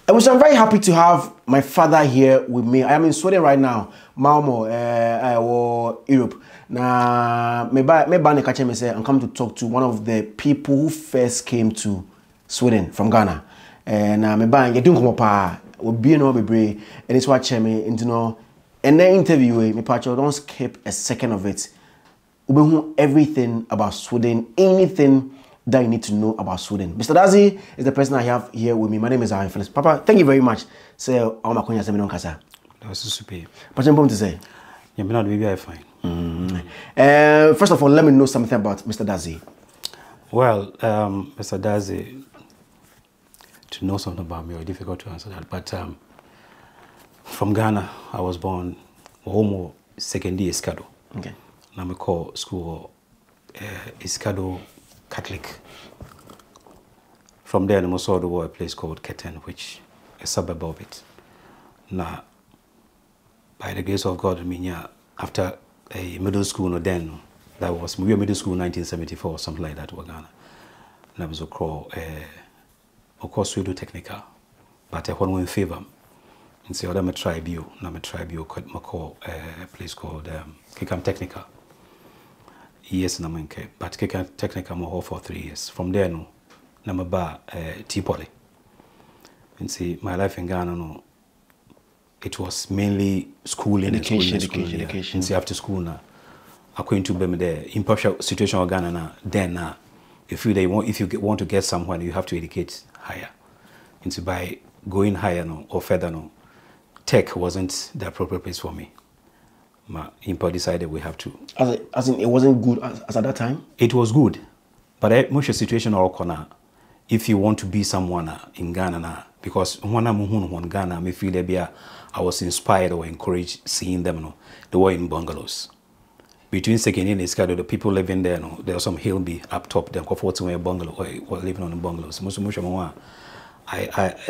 And so I'm very happy to have my father here with me. I am in Sweden right now, Malmo, Europe. Now, me say I'm coming to talk to one of the people who first came to Sweden from Ghana. And you don't come up, we'll be no be, and it's what me into no. And then interview me, don't skip a second of it. We know everything about Sweden, anything that you need to know about Sweden. Mr. Dadzie is the person I have here with me. My name is Zionfelix. Papa, thank you very much. Say, I'm going to say, that was super. But I'm going to say, you're not very fine. First of all, let me know something about Mr. Dadzie. Well, Mr. Dadzie, to know something about me, it's difficult to answer that. But from Ghana, I was born almost second year Iskado. Okay. And I call school Iskado Catholic. From there, I saw a place called Ketten, which is a suburb of it. Now, by the grace of God, I mean, after a middle school, that was maybe middle school 1974 or something like that in Ghana. And I was a course we do technical, but I want to favor. And so I'm a tribe you, and I'm a tribe you call a place called Kikam Technical. Yes, and I'm but Kikam Technical more for 3 years. From there, no, I'm a bar T-Poly. And see, my life in Ghana, no, it was mainly schooling, education. And see, after school now, I'm going to be there. In partial situation of Ghana now, then if you want to get somewhere, you have to educate higher. And so by going higher no, or further no, tech wasn't the appropriate place for me. My import decided we have to. As in, it wasn't good as at that time? It was good. But most of the situation all corner, if you want to be someone in Ghana, because when I'm in Ghana, I feel that I was inspired or encouraged seeing them. No, they were in bungalows. Between second and Iskado, the people living there, no, there was some hillbilly up top, they comfort somewhere bungalow or living on the bungalows.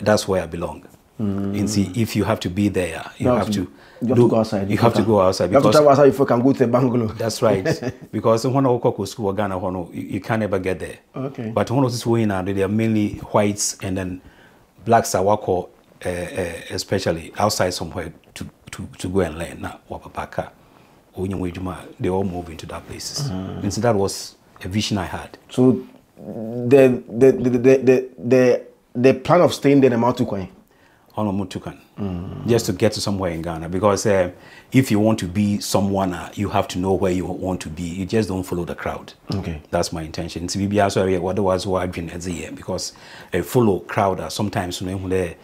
That's where I belong. And see, if you have to be there, you have to go outside. You have to go outside. You have to travel outside if you can go to a bungalow. That's right. Because when I walk to school, Ghana, you can never get there. Okay. But when I was going now, they are mainly whites and then blacks are walk, especially outside somewhere to go and learn. Now, they all move into that places. And so that was a vision I had. So the plan of staying there in Matukan? On Mutukan. Just to get to somewhere in Ghana. Because if you want to be someone, you have to know where you want to be. You just don't follow the crowd. Okay. That's my intention. To be also what was what I've been as a year. Because follow crowd sometimes you're on the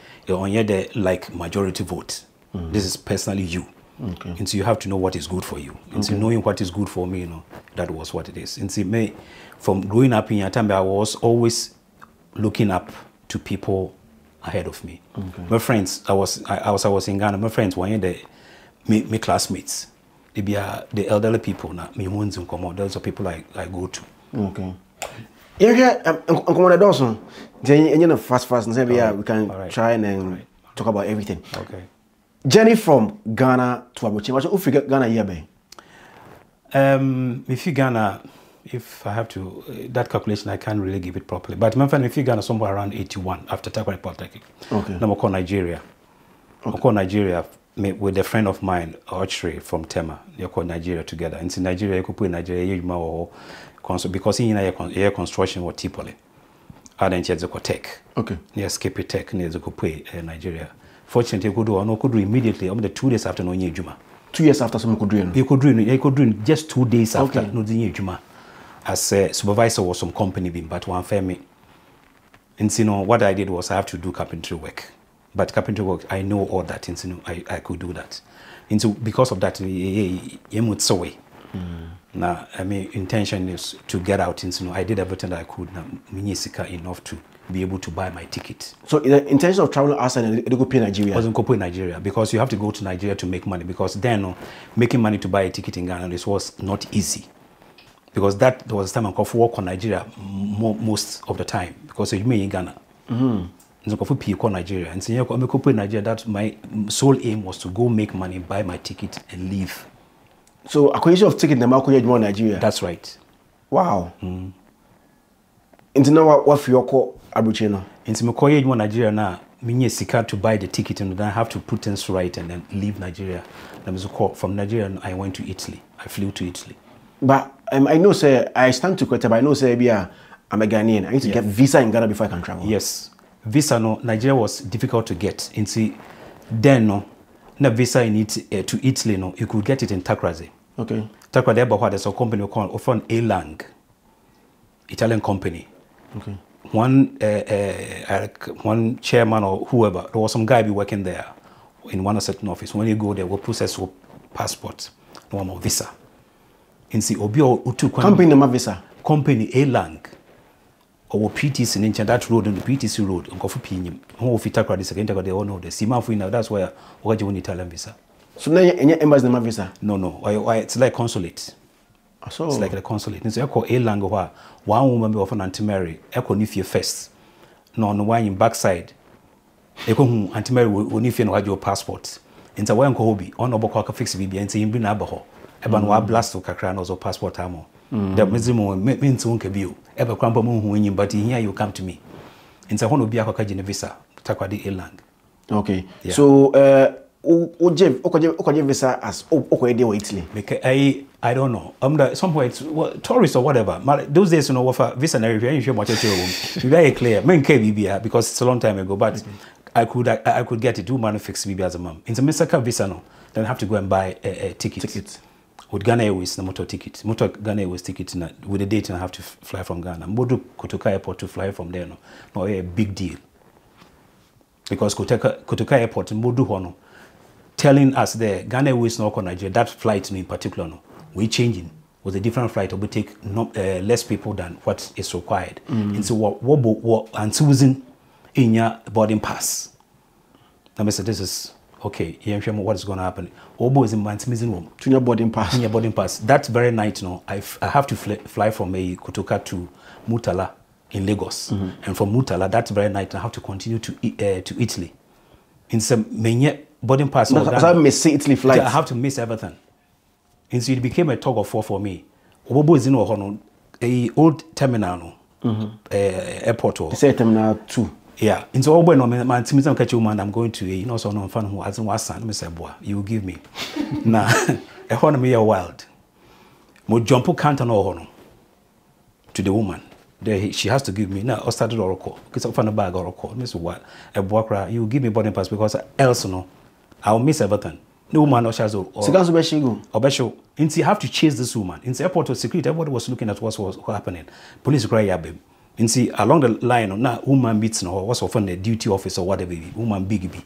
like majority vote. This is personally you. Okay. And so you have to know what is good for you. And so knowing what is good for me, you know, that was what it is. And so from growing up in Yatambe, I was always looking up to people ahead of me. Okay. My friends, I was in Ghana. My friends were my classmates. They be the elderly people now. Me ones in common. Those are people I go to. Okay. Yeah, Dawson. Then you know, fast, and say we can try and talk about everything. Okay. Journey from Ghana to Abuchi. Who figure Ghana here, be? If you Ghana, if I have to, that calculation I can't really give it properly. But my friend, if you Ghana somewhere around 81 after Takwari Polytechnic. Okay. Now I call Nigeria. Okay. I call Nigeria with a friend of mine, Ochre from Tema. They call Nigeria together. And in Nigeria, you could put Nigeria because in air construction or T-Poly. I then check the tech. Okay. Yes, skip tech near the Coupe Nigeria. Fortunately, could do immediately. The 2 days after no Juma. 2 years after someone could do. You could do just 2 days after no Juma. As a supervisor was some company being, but one family. And you know what I did was I have to do carpentry work. But carpentry work, I know all that, and you know I could do that. And so because of that, now I mean intention is to get out, and you know I did everything that I could. Now enough to be able to buy my ticket. So the intention of traveling outside and go pay Nigeria? Wasn't go pay Nigeria because you have to go to Nigeria to make money. Because then making money to buy a ticket in Ghana, this was not easy. Because that was the time I could work on Nigeria most of the time. Because you may in Ghana. So I could Nigeria. And so I could pay Nigeria. That my sole aim was to go make money, buy my ticket, and leave. So acquisition of ticket, the market you Nigeria. That's right. Wow. Into now what for your call Abuchino? Into my call you Nigeria now. me sika to buy the ticket, and then I have to put things right and then leave Nigeria. From Nigeria, I went to Italy. I flew to Italy. But I know, sir, I stand to correct, but I know, sir, I'm a Ghanaian. I need to get visa in Ghana before I can travel. Yes. Visa, no, Nigeria was difficult to get. And see, then, no visa in it, to Italy, no, you could get it in Takrade. Okay. Takrade, but there's a company called often A-Lang, Italian company. Okay. One chairman or whoever, there was some guy be working there in one certain office. When you go there, we'll process your passport, no more visa. And see, company number visa. Company A-Lang. Or PTC in that road and the PTC road and coffee pinium. Who fit Takrade second they all know the Sima now. That's where what you want Italian visa. So now any embassy number visa? No. It's like consulate. So it's like a consulate. It's called A-Lang where one woman be often anti-Mary. Echo nifie first. No, on one in backside. Echo anti-Mary will nifie no your passport. Into one hobby. On obo fix BB and say bring abaho. Eban wa blast to kakra no passport amo. The maximum means won't be ever crumple moon, but here you come to me. Into one will be a cockage visa. Takrade A-Lang. Okay. Yeah. So Okoje visa as Okoje Italy. Because I don't know. Some point tourists or whatever. Those days, you know, offer visa and everything. You should watch it. Very clear. Men KBB because it's a long time ago, but I could get it. Do man fix BB as a mom. In the Mr. visa, no, then have to go and buy a ticket. With Ghana Airways, the motor ticket. Ghana Airways ticket with the date, and I have to fly from Ghana. Modu Kotoka Airport to fly from there. No, a big deal. Because Kotoka Airport in Modu Hono. Telling us there, Ghana Airways no Nigeria, that flight in particular, no, we changing with a different flight, we take less people than what is required. And so what and Susan in your boarding pass. Now, Mr. This is okay. Yeah, what is going to happen? Obo is in my room. To your boarding pass. In your boarding pass. That very night, no, I have to fly from Kotoka to Murtala in Lagos, and from Murtala that very night I have to continue to Italy. In some boarding pass. I miss Italy flight. I have to miss everything. And so it became a tug of war for me. Obo is in a old terminal, airport. You say terminal 2. Yeah. And so Obo no man Timmy catch you man. I'm going to you know so no fun who hasn't was son. Mr. Boa, you will give me. Nah, a honor me a wild. Mo jump can't no honor to the woman. There she has to give me now. I started oracle because I found a bag oracle. Miss what a boy you give me boarding pass because else no. I'll miss everything. No woman or shazo or Obesho. And you have to chase this woman. In the airport was security, everybody was looking at what was happening. Police cry ya babe. And see along the line, now woman beats no what's often the duty officer or whatever, woman big be.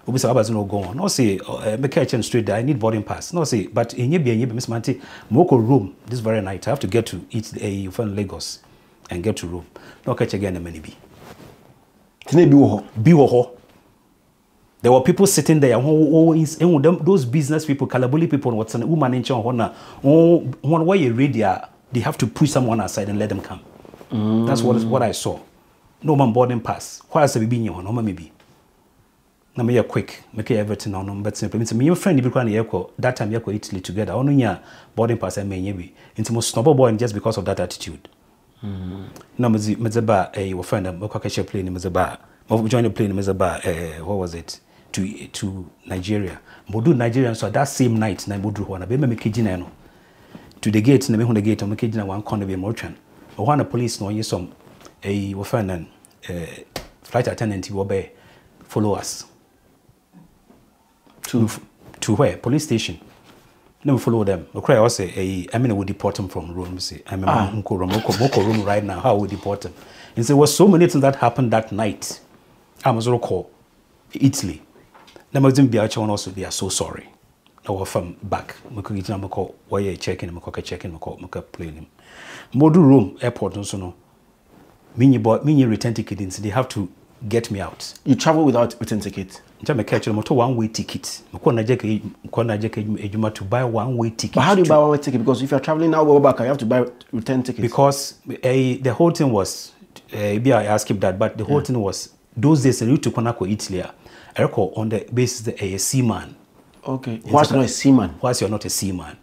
Obisa Abbas no go on. No say make a straight there, I need boarding pass. No say, but in ye Miss Manti, Moko room this very night. I have to get to eat a from Lagos and get to Rome. No catch again a many be. Biwoho. There were people sitting there. Those business people, Kalabuli people, what's an woman in China, one way you read there, they have to push someone aside and let them come. That's what I saw. No man boarding pass. Why is the baby on? No maybe. Now me quick, make everything on. But simply, me your friend that time you go Italy together. Only ya boarding pass and me be. Into most snobber boy just because of that attitude. Now mezeba your friend Mokakesha plane mezeba. Join the plane mezeba what was it? To Nigeria. Modu Nigeria so that same night na Modu one be me kejina no. To the gate na me hu the gate me kejina one corner be merchant. But one police no you some we find flight attendant will be follow us. To where? Police station. Then we follow them. We cry also say I mean we deport them from Rome. Say I'm Moko Rome right now. How we deport them? And so there was so many things that happened that night. I was call Italy. Now also they are so sorry. Now we're from back. We could get them call why you checking them, checking plane him. Modu Rome airport also no. Mini return ticket they have to get me out. You travel without return ticket? I'm catch a motor one-way ticket. To buy one-way ticket. But how do you buy one-way ticket? Because if you're traveling now, go back, you have to buy return ticket. Because the whole thing was, maybe I skip that, but the whole thing was, those days, you to Konako Italy, I recall on the basis that a seaman. Okay. Why's not a seaman? Why's you're not a seaman?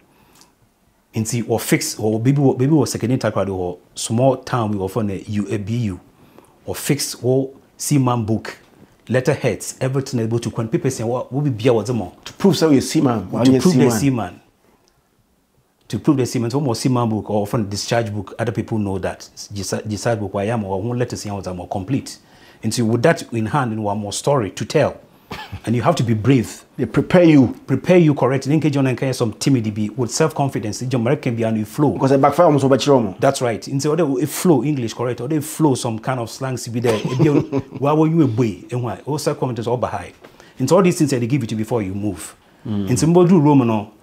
And see, or fix, or baby was second in or small town we often a BU, or fix or seaman book. letterheads, everything able to when people say what will be beer was more to prove so you see man. To prove the seaman. To prove the seaman, so more seaman book or from discharge book, other people know that discharge book I am or won't let us see more complete. And so with that in hand in one more story to tell. And you have to be brave. They prepare you correctly. In case you have some timidity with self-confidence, the American be and flow. Because they backfire almost over Chiromo. That's right. In so they flow English correct, or they flow some kind of slang be there. Why were you a boy? And why? All self-confidence all behind. And so all these things they give it to you before you move. In some do Romano,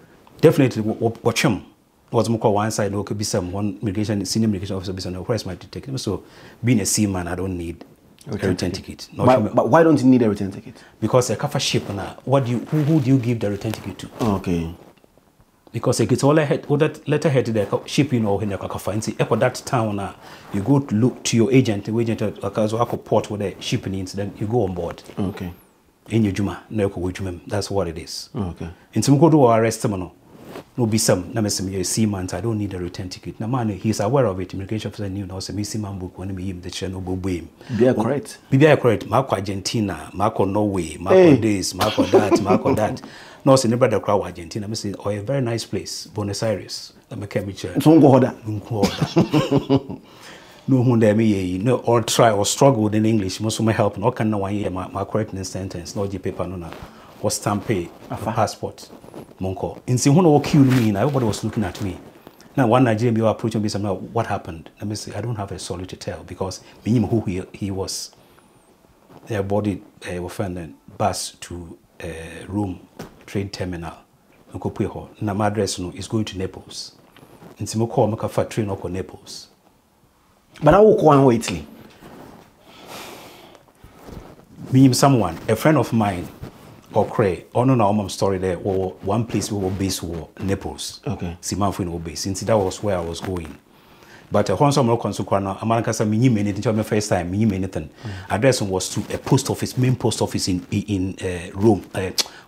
definitely watch him. Was more one side, or could be some one immigration, senior immigration officer, be some where's my ticket. So being a seaman, I don't need a return ticket. But why don't you need a return ticket? Because a cover ship now. Who do you give the return ticket to? Okay. Because it gets all that letterhead the shipping or in the cover. And see, at that town now, you go to look to your agent, the agent at port with the shipping incident, you go on board. Okay. In your Juma, no go. That's what it is. Okay. And some go to arrest him. No be some. Now me say seaman. I don't need a return ticket. Now man, he's aware of it. Immigration officer knew now. Say me seaman book when me him the channel bobo him. Be correct. Be correct. Marco Argentina, Marco Norway, Marco this, Marco that, Marco that. No, say never the crowd Argentina. Me say oh a very nice place, Buenos Aires. Let me come here. So go order. No one there me no or try or struggle with in English. Most of my help. No can no one hear my correctness sentence. No G paper no na. Or stamp a passport. Monko. In see who killed me, and everybody was looking at me. Now one Nigerian be approaching me, now what happened? Let me say I don't have a story to tell because me knew who he was. They boarded a offended bus to Rome trade terminal. Now my address is going to Naples. In see call make a train up on Naples. But I will go Italy. Me someone, a friend of mine. Or Cray, or no, mom story there, or one place we were based war Naples. Okay. Simanfin were based. Since that was where I was going. But a Honsa Moroccan Sukrana, America said me anything my first time, me anything. Address was to a post office, main post office in Rome,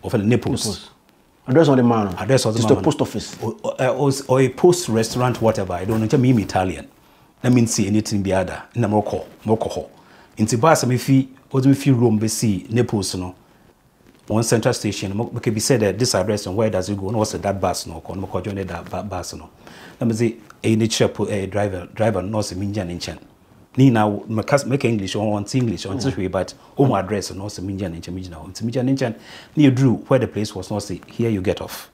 of Naples. Address on the man. Address on the man. Just a post office. Or a post restaurant, whatever. I don't know. Me Italian. I mean see anything be other. In Morocco. In Tibasa, me fee Rome, be see Naples, no. One central station, okay, be said that this address and where does it go? No, what's that bus? No, come join that bus. No, let me say a nature driver, no, se minjan in chan. Ni now make English or want English on this way, but home address no se minjan in chan. Now it's minjan in chan. Near Drew, where the place was not say here you get off.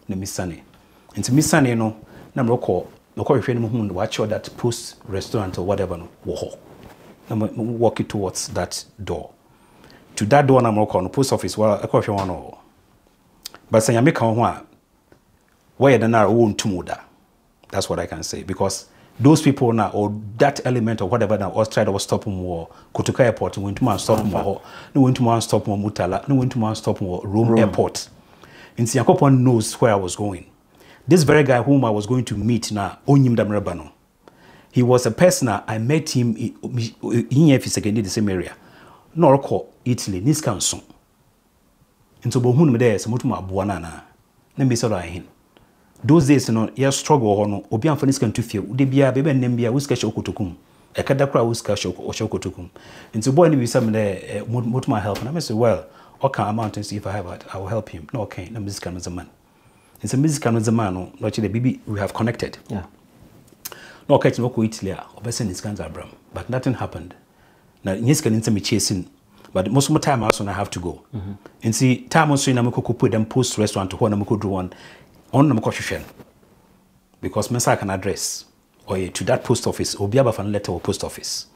No Miss Sunny, and to Miss Sunny, no, number call. No call if anyone watch or that post restaurant or whatever. No, walk it towards that door. To that door, I'm on the post office. Well, I call you one or. But say I make one where the narrow won't to muda. That's what I can say because those people now or that element or whatever now was tried to stop them or Kotoka Airport. Went to man stop them or no went to man stop them Mutala. No went to man stop them Rome Airport. And see, Yakopon knows where I was going. This very guy whom I was going to meet now, Onyim Damrabano. He was a person I met him in the same area. Norco, Italy, Niskanson. And so, Bohun there, some more Buanana. Let me say, those days, you struggle or Obian for Niskan to feel, de be a baby and Nambia, Whisker Shokotokum, a Kadakra Whisker Shok or Shokotokum. And so, boy, we some there, what my help. And I say, well, okay, I'm out and see if I have it, I will help him. No, okay, no, Miss Can as a man. It's a Miss Can as a man, not the baby, we have connected. Yeah. No, catch no Italy, or Besson is Ganzabram, but nothing happened. Now, yes, can into me chasing, but most of the time also I have to go. And see, time also in Amako put them post restaurant to one Amako do one on Namako because Mesa can address or to that post office or be above a letter or post office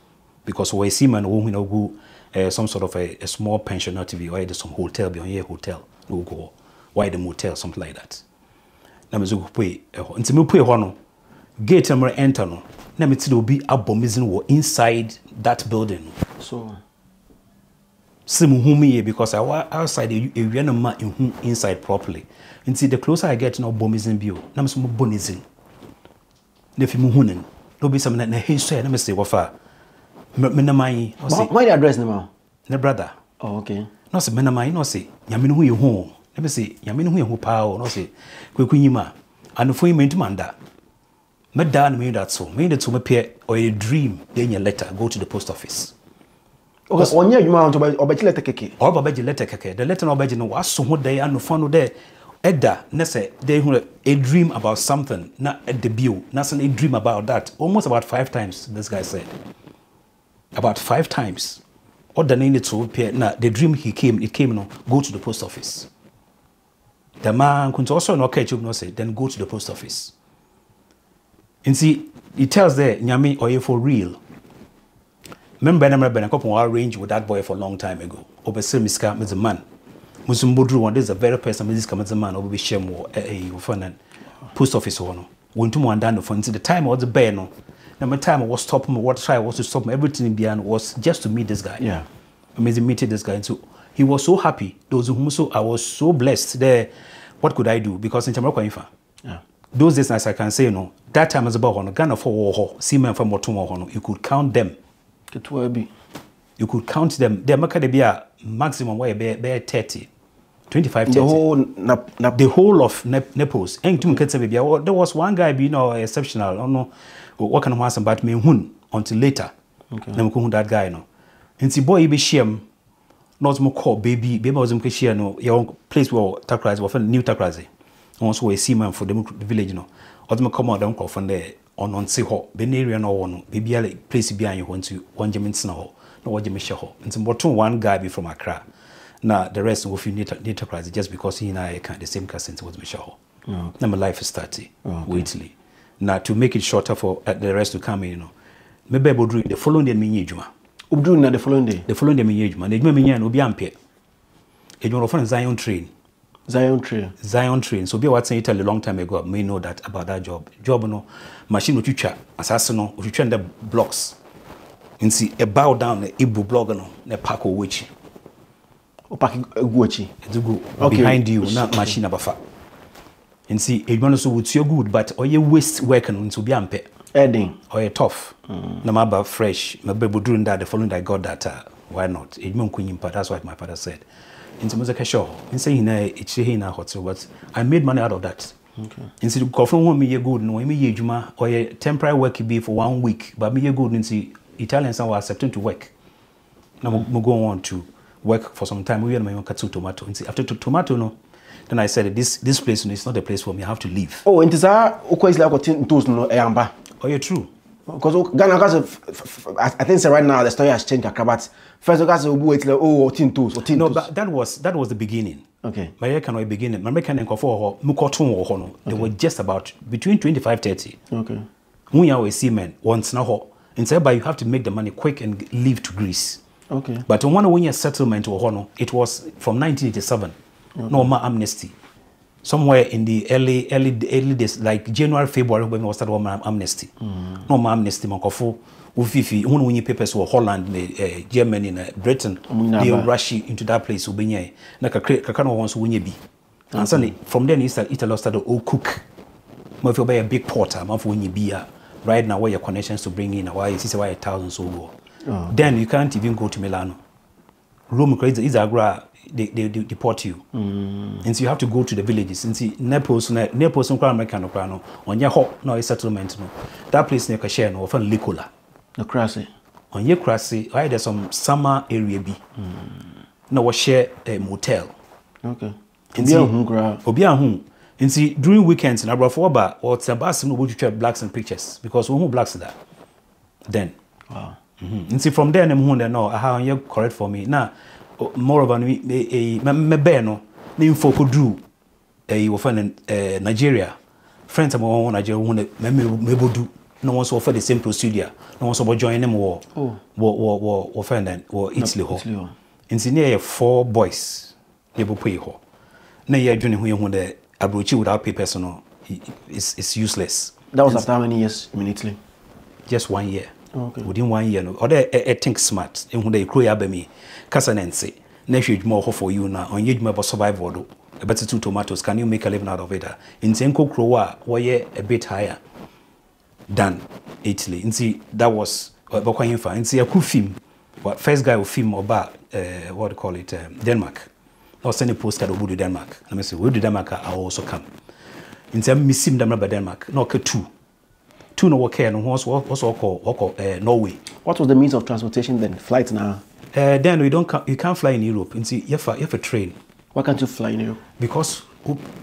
because we see man who go some sort of a small pensioner to be or some hotel beyond here hotel no go why the motel something like that. Now me go pay until me pay one gate and enter no. Now me will be abominable inside that building. So, Simuhumi because I was outside a inside properly. And see, the closer I get now, bomizin bio. Now some bonizin. Nefimuhunin. No be some na he say. Let me say wafa. Menamai. Why the address now? Ne brother. Oh, okay. No say menamai. No say yaminu hu you home. Let me say yaminu hu you power. No say kwekunyima. And for you meant manda. My dad made that so. Made it to appear or a dream. Then your letter go to the post office. Okay, on you want to obey letter keke. Or obey letter keke. The letter obey no was so what they are no fun there. Edda, nesse, they a dream about something, not a debut, not a dream about that. Almost about 5 times, this guy said. About 5 times. Or the name to appear. Now, the dream it came, no, go to the post office. The man could also not catch up, no say, then go to the post office. And see, he tells there, Nyami, or you for real. Remember, I couple arranged with that boy for a long time ago. Over Miska, Mr. Man. Musumbudru one is a very person, Mrs. Kaman's man, over Shemo, a post office owner. Went to one down for the time was the bear, no. Now, time I was stopping, what try was to stop everything in beyond was just to meet this guy. Yeah. Amazing meeting this guy. And so he was so happy. Those whom so I was so blessed there. What could I do? Because in Chamorro, yeah. Those days, as I can say, no, that time was about on Ghana for war, seamen from Motumo, you could count them. You could count them. There might be a maximum way, bear 30, 25, 30. The whole of Nepos. There was one guy, you know, exceptional. I don't know what kind of person, but me until later. Okay. That guy, no. And see, boy, be shame. Not more call baby was share no your place where Takrazi was new Takrazi. Also a seaman for the village, you know. Or them come out down from there on see ho. Area no one baby place behind you want to one Jimmy Snow. No what Jimmy Shaw. And some bottom one guy be from Accra. Now the rest of you need Takrazi just because he and I can't the same cousin was Michelle. Now my life is 30. Waitly. Now to make it shorter for the rest to come in, you know. Maybe I would the following day me Juma. The following day. The following day, me age man. The me and Obi Ampere. It was from Zion train. Zion train. So be what's in Italy a long time ago. May know that about that job. Job no machine no future assassin no future the blocks. And see a bow down the Ibu blogger no the park or witchy. O park witchy. It go behind you not machine abafa. And see it man so would you good but or you waste working on to be Ampere. Edding or tough. No matter fresh, my baby doing that. The following day I got that. Why not? It mean that's what my father said. Into music show. In saying it's in a hot so but I made money out of that. Okay. Instead of confirm one me good no me ye juma or a temporary work be for 1 week, but me ye good into Italians are accepting to work. Now we go on to work for some time. We are my katsu tomato. And see after tomato no. Then I said this place is not the place for me. I have to leave. Oh, and is that okay? Like what those no ayamba. Oh, you're true. Because Ghana, I think right now the story has changed. But first, guys will wait like oh, 10 tools. No, but that was the beginning. Okay. My American beginning. My American and Kofo Mukotun they were just about between 25-30. Okay. When you are a seaman, once now, and said, but you have to make the money quick and leave to Greece. Okay. But when you settlement to Hono, it was from 1987. Okay. No more amnesty. Somewhere in the early days, like January, February, when we started amnesty. No more amnesty, Mankofo, Ufifi, when you papers were Holland, Germany, Britain, they rush into that place, Ubenye, like a Kakano wants to be. And suddenly, from then, Italy started to cook. If you buy a big porter, when you be right now, where your connections to bring in, why is 1,000 so go. Then you can't even go to Milano. Rome is a they deport you. And so you have to go to the villages. And see, Naples, American on your hot no settlement. No. That place near Kashen or from Licola. The Crassi. On your Crassi, I had some summer area B. No, we share a motel. Okay. And see, Obia home. And see, during weekends in Abrafoba or Tabas, no would you blacks and pictures because we who blacks that. Then. Wow. And see, from there, no, how you correct for me. Now, more of a beno, name for Kudu, a Nigeria. Friends of my own Nigeria who do no one's offered the same procedure, no one's about joining them war, offended, or Italy. In Senior 4 boys, they will pay her. Now you're doing when the abrochi without papers, it's useless. That was after how many years in Italy? Just 1 year. Okay. Within 1 year, no. Or they think smart. And when they create abemi, Casanense, next year more for you now. On you about survival. A better 2 tomatoes. Can you make a living out of it? In Senko Croa, why a bit higher than Italy. And see that was Bokwayinfa. And see a cool film. What first guy will film about what do you call it? Denmark. I was sending a postcard of Denmark. Let me say, where do Denmark I also come? In some missim Denmark. No, 2 no work here, no also call Norway. What was the means of transportation then? Flights now? Then you can't fly in Europe. And see, you have a train. Why can't you fly in Europe? Because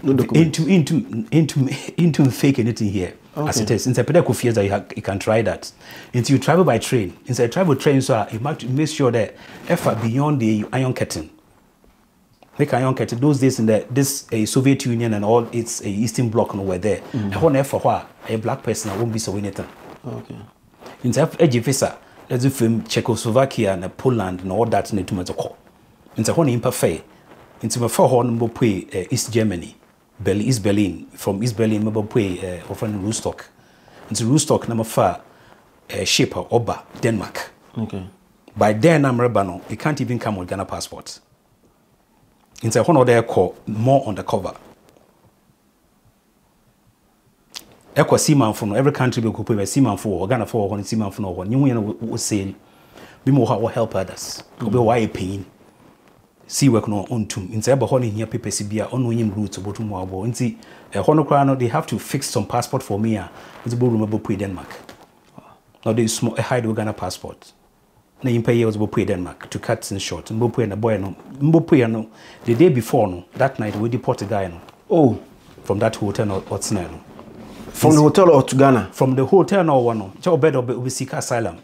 no into fake anything here. Okay. As it is. Instead of fears that you can try that. Until you travel by train. Instead travel train, so you must make sure that effort beyond the iron curtain. Make iron curtain. Those days in this Soviet Union and all its Eastern Bloc were there. I want effort where a black person won't be so anything. Okay. Instead of visa, let's do from Czechoslovakia and Poland and all that in the call. Instead of imperfect. Into my 400 pay East Germany, East Berlin. From East Berlin, I pay often Rostock. Into Rostock, number 4 ship Oba, Denmark. Okay. By then, I'm Rebano. You can't even come with Ghana passport. Into one of their call more undercover. Echo seaman from every country will pay a seaman for Ghana for one seaman for one. You will say, be more help others. Be why pain. See work no on to inside but honey here paper CBA on him route to bottom more nti hono they have to fix some passport for me with the room pay Denmark. Now they small a hide Ghana passport. Na impa years pay Denmark to cut in short. Mbo na boy no. No the day before no that night we deport a guy no. Oh, from that hotel no what's no. From the hotel or to Ghana? From the hotel no one no. Cho bed we seek asylum.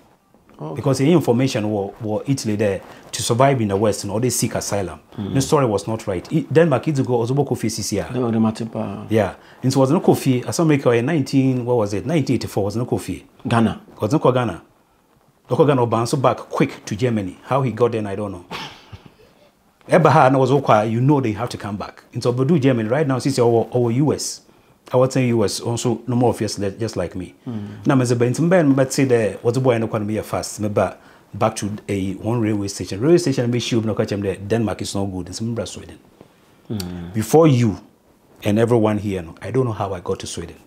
Okay. Because the information were Italy there to survive in the West and all they seek asylum. The story was not right. Denmark is go Ozobo Kofi CCR. Yeah. And so was no Kofi. As America in 1984 was no Kofi. Ghana. Was no Ghana. Local Ghana bounced back quick to Germany. How he got there, I don't know. Eberhard was okay. You know they have to come back. And so Bodu Germany right now since our US. I would say US also no more obvious just like me. Now, as a Ben, but say there was a boy and economy fast. Back to one railway station. Railway station be sure no catch him there. Denmark is not good. It's in Sweden. Before you and everyone here, no, I don't know how I got to Sweden.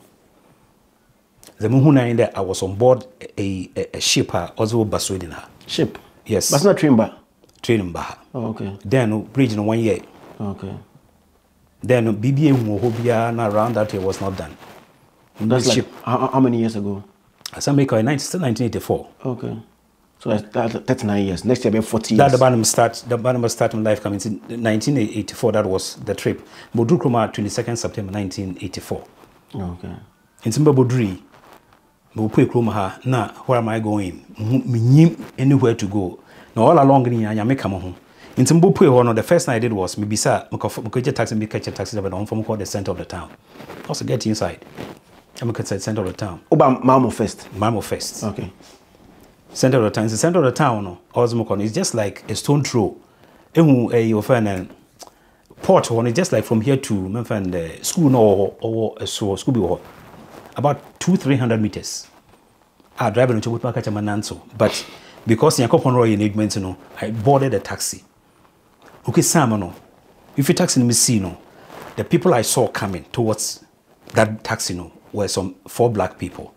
The Muhuna in there, I was on board a ship also by Sweden. Ship? Yes. But it's not train bar? Train bar. Oh, okay. Then bridge in 1 year. Okay. Then BBA around that year was not done. That's like how many years ago? As I make in 1984. Okay. So that's 39 years. Next year, be 40 years. That the bottom start in life coming in 1984. That was the trip. Bodru Kroma 22nd September 1984. Okay. In Simba Bodri, Bopue Kroma na where am I going? Me anywhere to go. Now all along in Yameka. In Timbuktu, the first thing I did was maybe sir, taxi, me catch a taxi but on from called the center of the town. Also get inside. I'm at the center of the town. Oba Malmo first. Malmo first. Okay. Center of the town. It's the center of the town. No, Osmocon. It's just like a stone throw. Your friend port one. It's just like from here to my friend school or school about 200-300 meters. I drive into Mananso, but because in Roy engagement, I boarded a taxi. Okay, Sam, if you taxi me see the people I saw coming towards that taxi were some 4 black people.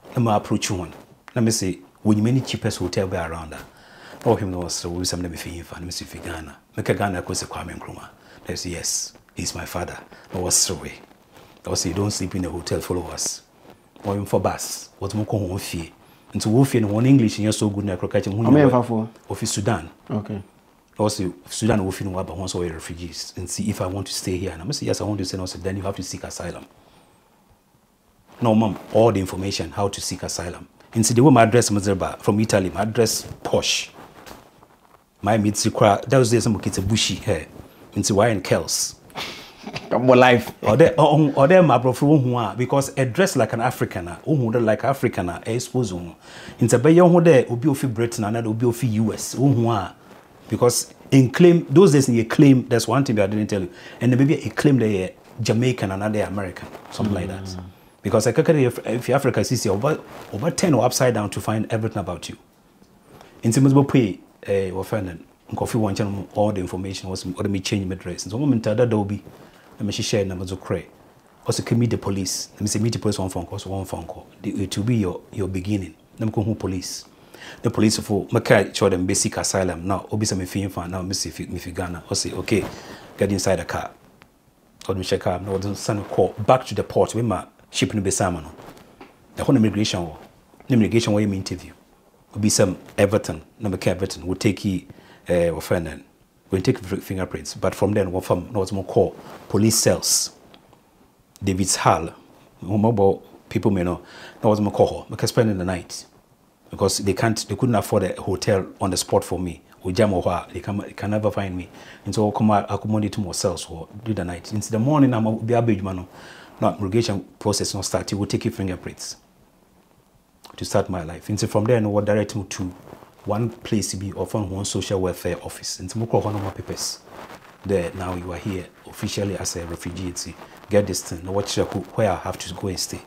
Let me approach one. Let me say, when you many cheapest hotel be around that. Oh, him was so we some let me feel for me see Ghana. Make a Ghana cause Kwame Nkrumah. They say yes, he's my father. I was sorry. I say don't sleep in the hotel, follow us. Or him for bus. What's more home fee. And so Wolfie and one English and you're so good in of Sudan. Okay. Also, Sudan will feel about once away refugees and see if I want to stay here. And I'm say yes, I want to stay. Also, then you have to seek asylum. No, mom, all the information how to seek asylum. And see the way my address from Italy, my address posh. My midstream those days some kids a bushy hair. Into why and Kels. More life. Or they my bro because a dress like an Africaner, like Africaner, expose into be young there will be of Britain and will be of US. Because in claim those days in a claim, there's one thing I didn't tell you, and maybe a claim they Jamaican and another American, something like that. Because I if Africa is over 10 or upside down to find everything about you. In Simba pay offended. Coffee one channel all the information was or me change my dress. And so moment that Adobe, let me share numbers of cray. Also can meet the police. Let me say meet the police one phone call. It will be your beginning. Let me call who police. The police for Makai show them basic asylum. Now obviously me feeling fine. Now me see Ghana. I say okay, get inside the car. Or me check car. Now the son call back to the port with my ship in Besama. The whole immigration war. Immigration war interview. be some Everton, number Everton, we'll take we'll take fingerprints. But from then, we'll from what's more called police cells. David's Hall, mobile people may know, that was my call. We can spend the night because they couldn't afford a hotel on the spot for me. They can never find me. And so I'll come accommodate to more cells or do the night. Into the morning, I'm be a big man. No, irrigation process not start. You will take your fingerprints to start my life. And so from there, I will direct me to one place to be often one social welfare office. And so I call one of my papers. There now you are here officially as a refugee. Get this thing. Now watch where I have to go and stay.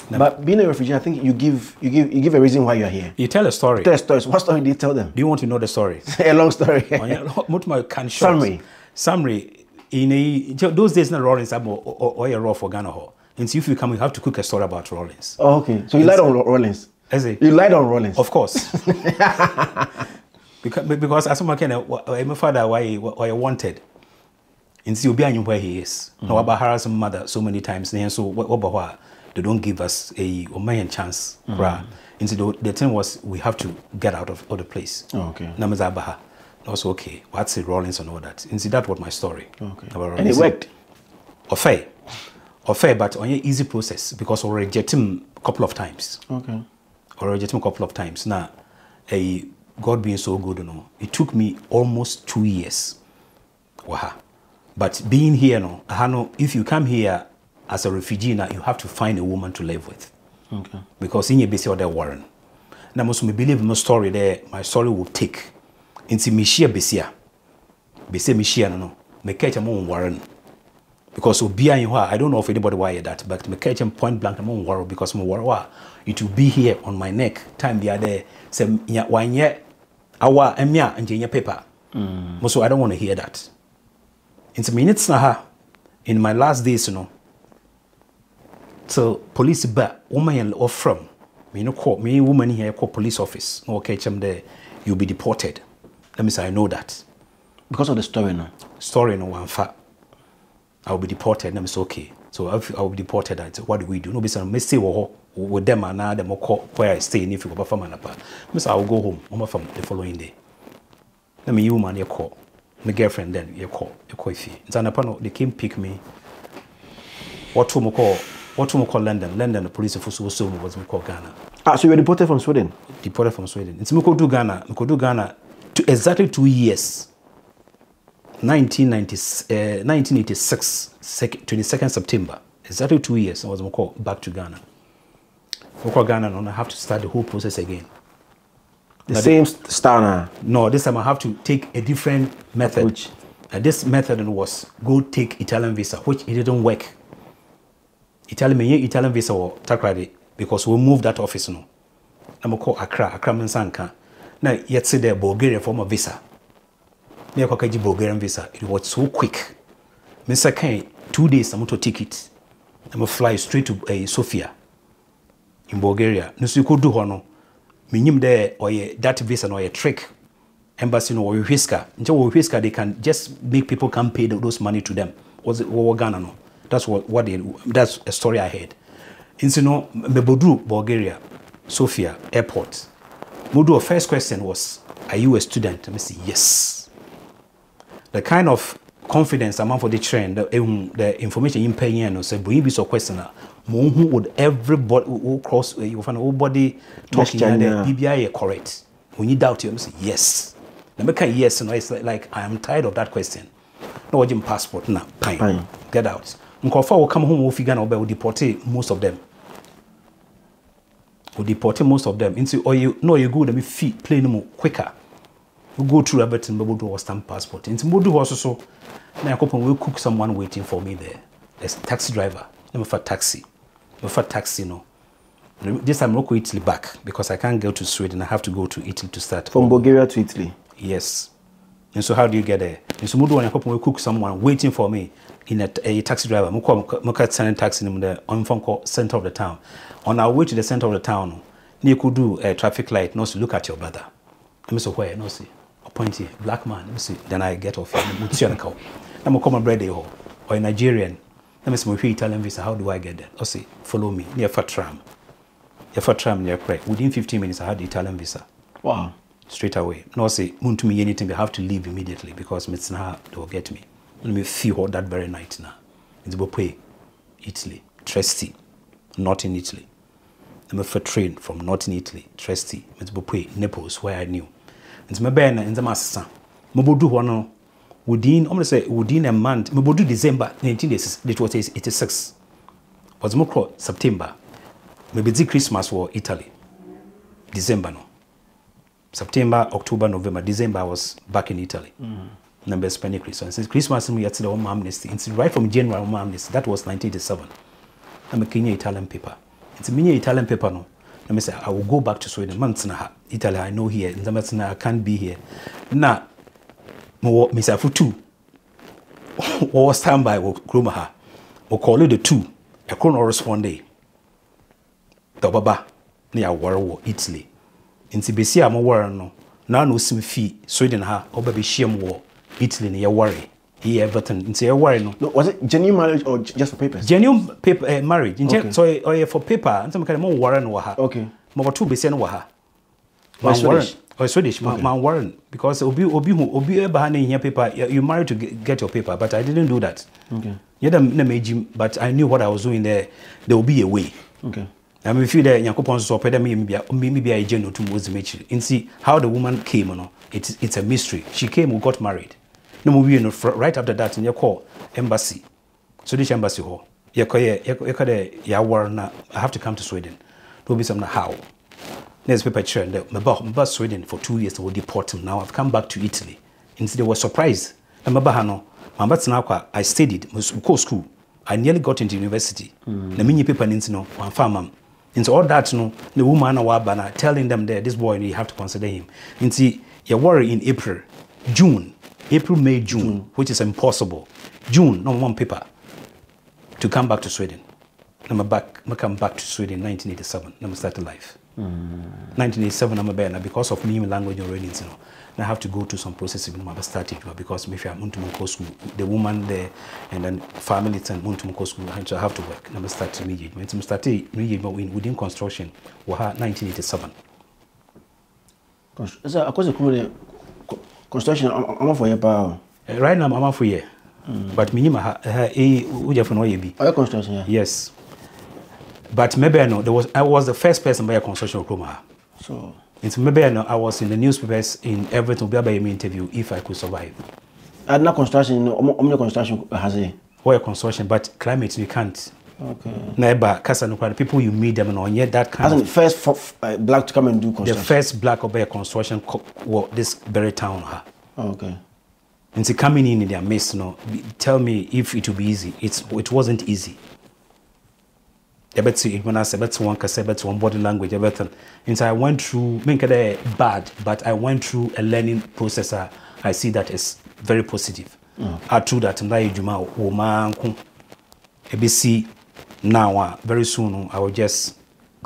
Now, but being a refugee, I think you give a reason why you are here. You tell a story. Tell stories. What story do you tell them? Do you want to know the story? A long story. Summary. In those days, not Rollins or a raw for Ghana. And so if you come, you have to cook a story about Rollins. Oh, okay. So you lied on Rollins. You lied on Rollins. Of course. because as my father, why I wanted. And so you'll be where he is. Now about harassing mother so many times. And so what they don't give us a chance. And so the thing was we have to get out of the place. Oh, okay. Namazabaha. Also okay. What's the Rollins and all that. And see that was my story. Okay. And it worked. Or fair, but on an easy process because I reject him a couple of times. Okay. Or reject him a couple of times. Now, God being so good, it took me almost 2 years. Wow. But being here, if you come here as a refugee now, you have to find a woman to live with. Okay. Because in your base, you're Warren. Now, most me believe my story there, my story will take. Into Mishia Besia. Besia Mishia, no. Me catch him on Warren. Because I don't know if anybody why that, but me catch him point blank, I'm on Warren because I'm Warren. It will be here on my neck. Time the other, say, 1 year, awa, emia, and jenya paper. So I don't want to hear that. In minutes na in my last days, so police ba woman or from me woman here call police office. No catch them there, you'll be deported. Let me say I know that. Because of the story now. Story no one fact. I'll be deported. Let me say okay. So I'll be deported. I say, what do we do? No be some messy with them and now them call where I stay if you go from Manapa. I'll go home. I'm from the following day. Let me you man your call. My girlfriend then you call if they came pick me. What to call London? London the police force was called Ghana. So you were deported from Sweden? Deported from Sweden. It's Mko do Ghana to exactly 2 years. 1986, 22nd September. Exactly 2 years. I was called back to Ghana. Ghana, and I have to start the whole process again. The same style now? No, this time I have to take a different method. Which? This method was go take Italian visa, which it didn't work. Italian visa or takrade because we moved that office no. I'm call Accra Mensanka. Now yet say there Bulgarian form of visa. Me akaji Bulgarian visa. It was so quick. Mr. Kane 2 days I'm to take it. I'm fly straight to Sofia in Bulgaria. No so you could do hono. Minim there or that visa or a trick embassy no or whisker. Until whisker they can just make people come pay those money to them. Was it Ghana no? That's that's a story I heard. In Sino Mebodu, Bulgaria, Sofia Airport. Modu first question was, are you a student? I say yes. The kind of confidence among for the train, the information in paying and say, but you be so questioner. Who would everybody who cross you find nobody talking and the BBI correct. When you doubt you, I say yes. Now make a yes, it's like I am tired of that question. No urgent passport now. Pine. Get out. Nkofa will come home will figure out will deport most of them. Will deport most of them. Into or you go let me feet play no more quicker. We go through everything, but we'll do a stamp passport. Into Modu also now will cook someone waiting for me there. There's a taxi driver. Let me for taxi. No. This time I'll go Italy back because I can't go to Sweden. I have to go to Italy to start. From Bulgaria to Italy? Yes. And so how do you get there? And so Modu will cook someone waiting for me in a taxi driver. Muka sending taxi in the center of the town. On our way to the center of the town, you could do a traffic light. No, so look at your brother. Let me say where? No, see. A point here, black man. Let me see. Then I get off. Let me come and bread or a Nigerian. Let me see my Italian visa. How do I get there? Oh, see, follow me near for tram. If I try within 15 minutes, I had the Italian visa. Wow. Straight away. No say, to me anything, they have to leave immediately because they will get me. Let me feel that very night now. It's Bope, Italy, Trieste, Northern Italy. I'm a train from Northern Italy, Trieste, it's Bope, Naples, where I knew. It's my band and the master. Mobodu one within, I'm going to say, within a month, Mobodu December 1986. Was more September. Maybe the Christmas war Italy. December no. September, October, November, December I was back in Italy. Number spending Christmas. Since Christmas we had the home amnesty. It's right from January home amnesty. That was 1987. I'm a Kenya Italian paper. It's a mini Italian paper no. Let me say I will go back to Sweden. Italy I know here. I can't be here. Now, me say for two. Or standby will Krumaha. Or call it the two. I couldn't respond day. The Baba near war Italy. In Tibesi, I'm a war no. Now no sim fee, Sweden ha, or baby shame war, Italy near worry. He Everton, in say a worry no. Was it genuine marriage or just for papers? Genuine paper marriage. Okay. So for paper, and some kind of more warren waha. Okay. More 2 percent waha. Swedish, man warren. Because obi behind here paper, you married to get your paper, but I didn't do that. Okay. Yeah, but I knew what I was doing there. There will be a way. Okay. I mean, if you there, Yakupon so maybe I general to Mozambique. And see how the woman came, no, it's a mystery. She came, we got married. No more, right after that, in your call embassy, Swedish embassy hall. I have to come to Sweden. There will be some how. There's paper chair. My Sweden for 2 years. They will deport him. Now I've come back to Italy. And they were surprised. I studied, school. I nearly got into university. The mini paper no one farm. Into all that, no, the woman wabana telling them that this boy you have to consider him. And see, you worry in April, May, June, which is impossible. June, no one paper to come back to Sweden. I come back to Sweden in 1987. I started life. 1987, I'm a banner because of me language already. You know, and I have to go to some processes in my starting because maybe I'm to school, the woman there, and then family and to school. I have to work. I start immediately. When I started immediately within construction, was 1987. So, construction, I'm for your power. Right now, I'm for you. But minimum, construction, yeah. Yes. But maybe I know I was the first person by a construction Roma. So it's maybe I know I was in the newspapers in everything by my interview if I could survive. And not construction, only construction has a construction, but climate you can't. Okay. Never because people you meet them and yet that kind of first black to come and do construction. The first black or construction this very town. Okay. And see coming in their midst, tell me if it will be easy. It wasn't easy. When I said one body language, everything. And so I went through, bad, but I went through a learning process. I see that as very positive. I do that and now very soon I will just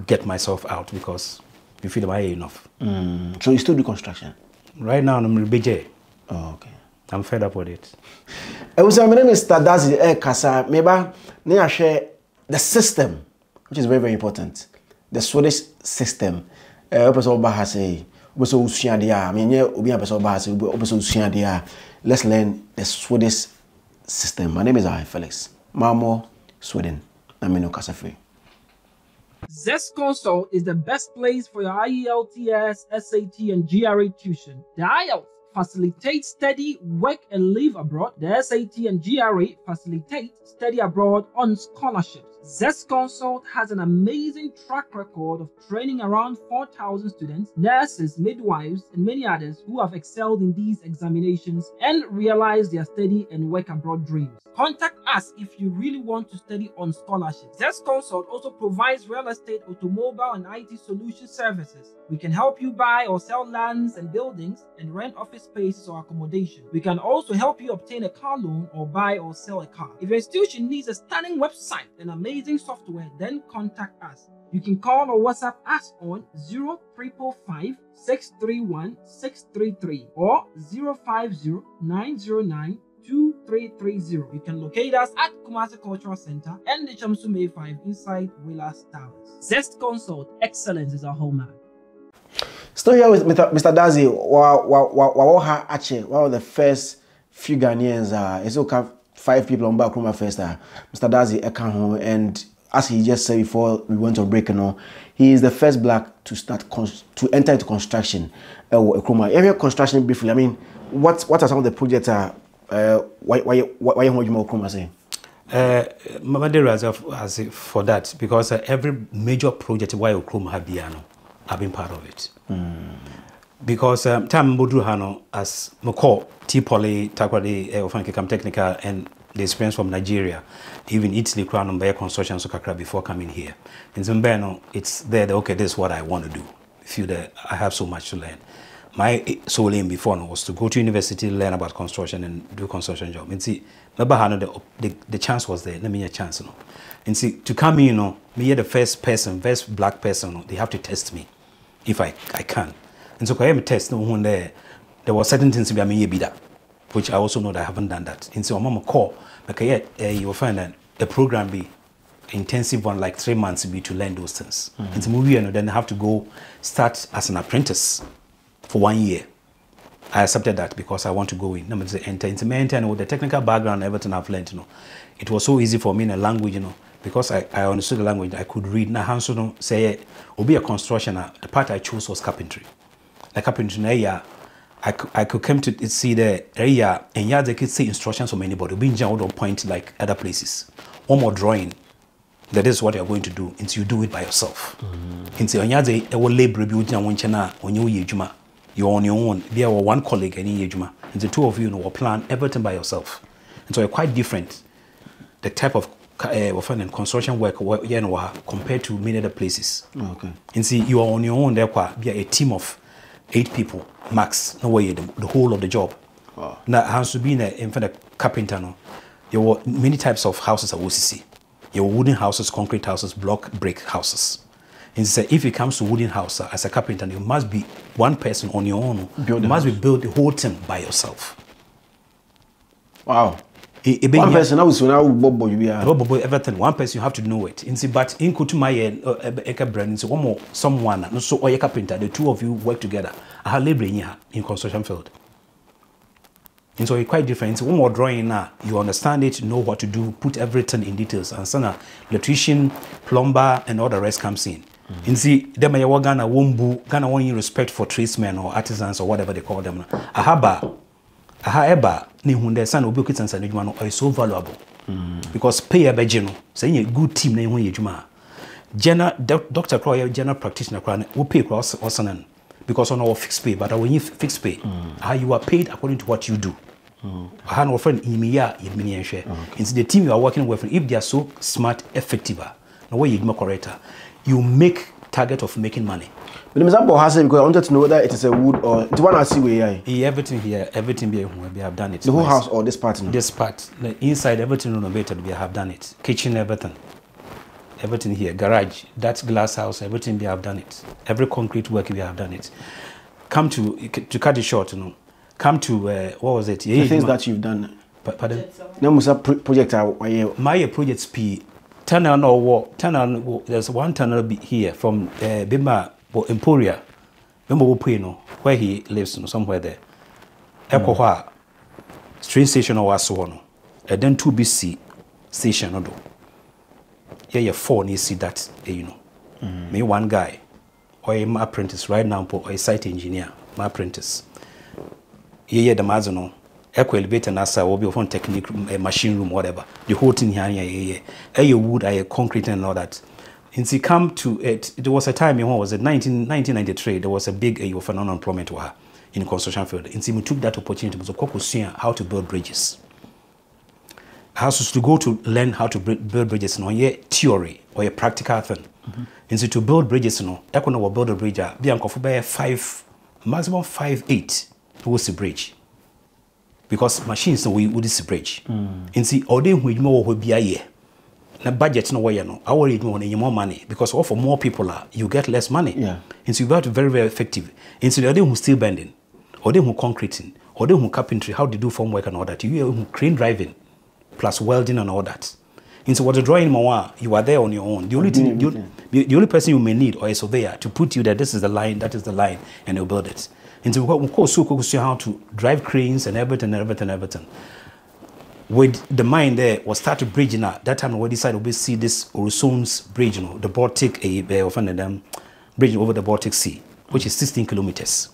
get myself out because you feel I enough. So you still do construction? Right now I'm BJ. Oh, okay. I'm fed up with it. I was my name is Dadzie Kasa. Maybe I share the system, which is very, very important. The Swedish system. Let's learn the Swedish system. My name is Zionfelix. Mamo, Sweden. I'm in Okasafi. Zest Consult is the best place for your IELTS, SAT, and GRE tuition. The IELTS facilitates study, work, and live abroad. The SAT and GRE facilitate study abroad on scholarships. Zest Consult has an amazing track record of training around 4,000 students, nurses, midwives, and many others who have excelled in these examinations and realized their study and work abroad dreams. Contact us if you really want to study on scholarship. Zest Consult also provides real estate, automobile, and IT solution services. We can help you buy or sell lands and buildings and rent office spaces or accommodation. We can also help you obtain a car loan or buy or sell a car. If your institution needs a stunning website and amazing software, then contact us. You can call or WhatsApp us on 0355 631 633 or 050 909 2330. You can locate us at Kumasi Cultural Center and the Chamsu May 5 inside Willas Towers. Zest Consult, excellence is our hallmark. Still here with Mr. Dadzie. One of the first few Ghanaians. It's okay, 5 people on back room first. Mr. Dadzie Ekanho, and as he just said before we went on break, he is the first black to enter into construction. Area construction briefly. I mean, what are some of the projects? Why you more Okrumah saying? As for that, because every major project why Okrumah have been part of it. Because time Bodru Hano as Moko, T-Poly, Takwadi, Ofankikam Technical, and the experience from Nigeria, even Italy, Crown and Bayer Construction, Sokakra before coming here. In Zimbabwe, it's there, okay, this is what I want to do. Feel that I have so much to learn. My sole aim before was to go to university, learn about construction, and do construction job. And see, the chance was there. Let me get a chance, And see, to come in, me the first black person, they have to test me, if I can. And so I am test when there were certain things I mean be that, which I also know that I haven't done that. And so I'm call, because you will find that the program be intensive one, like 3 months be to learn those things. It's a movie, and then I have to go start as an apprentice for 1 year. I accepted that because I want to go in. Enter and with the technical background, everything I've learned, it was so easy for me in a language, because I understood the language. I could read. Now, say, will be a construction. The part I chose was carpentry. The carpentry, I could come to see the area, and yeah, they could see instructions from anybody. Being on point like other places. One more drawing. That is what you're going to do, and you do it by yourself. And so, they will labor when you're on your own. There were one colleague and the 2 of you will plan everything by yourself. And so, you're quite different. The type of construction work compared to many other places. Okay. And see, you are on your own. There be a team of 8 people max. No way, the whole of the job. Wow. Now, has to be in front of carpenter. There were many types of houses at OCC. Your wooden houses, concrete houses, block, brick houses. And so if it comes to wooden house, as a carpenter, you must be one person on your own. You must be build the whole thing by yourself. Wow. One person now everything. One person you have to know it. But in Kutumaya, brand, so one more someone, no so or carpenter, the 2 of you work together. I have labor in construction field. And so it's quite different. So one more drawing now, you understand it, know what to do, put everything in details. And so electrician, plumber, and all the rest comes in. And see, them I Ghana wombu, Ghana want you respect for tradesmen or artisans or whatever they call them. Aha ni hunde san obi okita san adwuma no is so valuable. Because pay a bejeno, say a good team na ehun adwuma. General Dr. Croy general practitioner crown will pay cross osanan. Because on our fixed pay, but when you fixed pay, you are paid according to what you do. I have friend in share. It's the team you are working with. If they are so smart, effective, no way you correct, you make target of making money. But example has because I wanted to know whether it is a wood or the one I see where everything here, we have done it. The whole house or this part? This part, the inside, everything renovated, we have done it. Kitchen, everything. Everything here, garage, that's glass house, everything we have done it. Every concrete work we have done it. Come to cut it short, come to what was it? The things that you've done. Pardon? No, project. My projects P. Tunnel or walk. Tunnel. There's one tunnel here from Bima or Emporia. Bimbo where he lives, somewhere there. Ekoha train station or Wasuono. And then 2BC station. Yeah, 4 need see that, Me one guy, or my apprentice right now, or a site engineer, my apprentice. Yeah, the Mazono, eco elevator, NASA, will be on technique, a machine room, whatever. The whole thing here, a wood, a concrete, and all that. And see, come to it, there was a time, what was it, 1993, there was a big unemployment in the construction field. And see, we took that opportunity to see how to build bridges. Has to go to learn how to build bridges, theory or a practical thing. And so to build bridges, I can build a bridge. Be uncomfortable 5, maximum 5'8" towards the bridge, because machines we would this bridge. And see, all day we more will be a year. The budget no way I worry more money because for more people you get less money. Yeah. And so you have to be very, very effective. And so the other who still bending, or they who concreting, or the carpentry, how they do form work and all that. You crane driving, plus welding and all that. And so what the drawing more, you are there on your own. The only thing, the only person you may need or a surveyor to put you there, this is the line, that is the line, and they'll build it. And so of course, so how to drive cranes and everything. With the mine there, was start to bridge now. That time we decided we see this Oresun's bridge, you know, the Baltic, bridge over the Baltic Sea, which is 16 kilometers.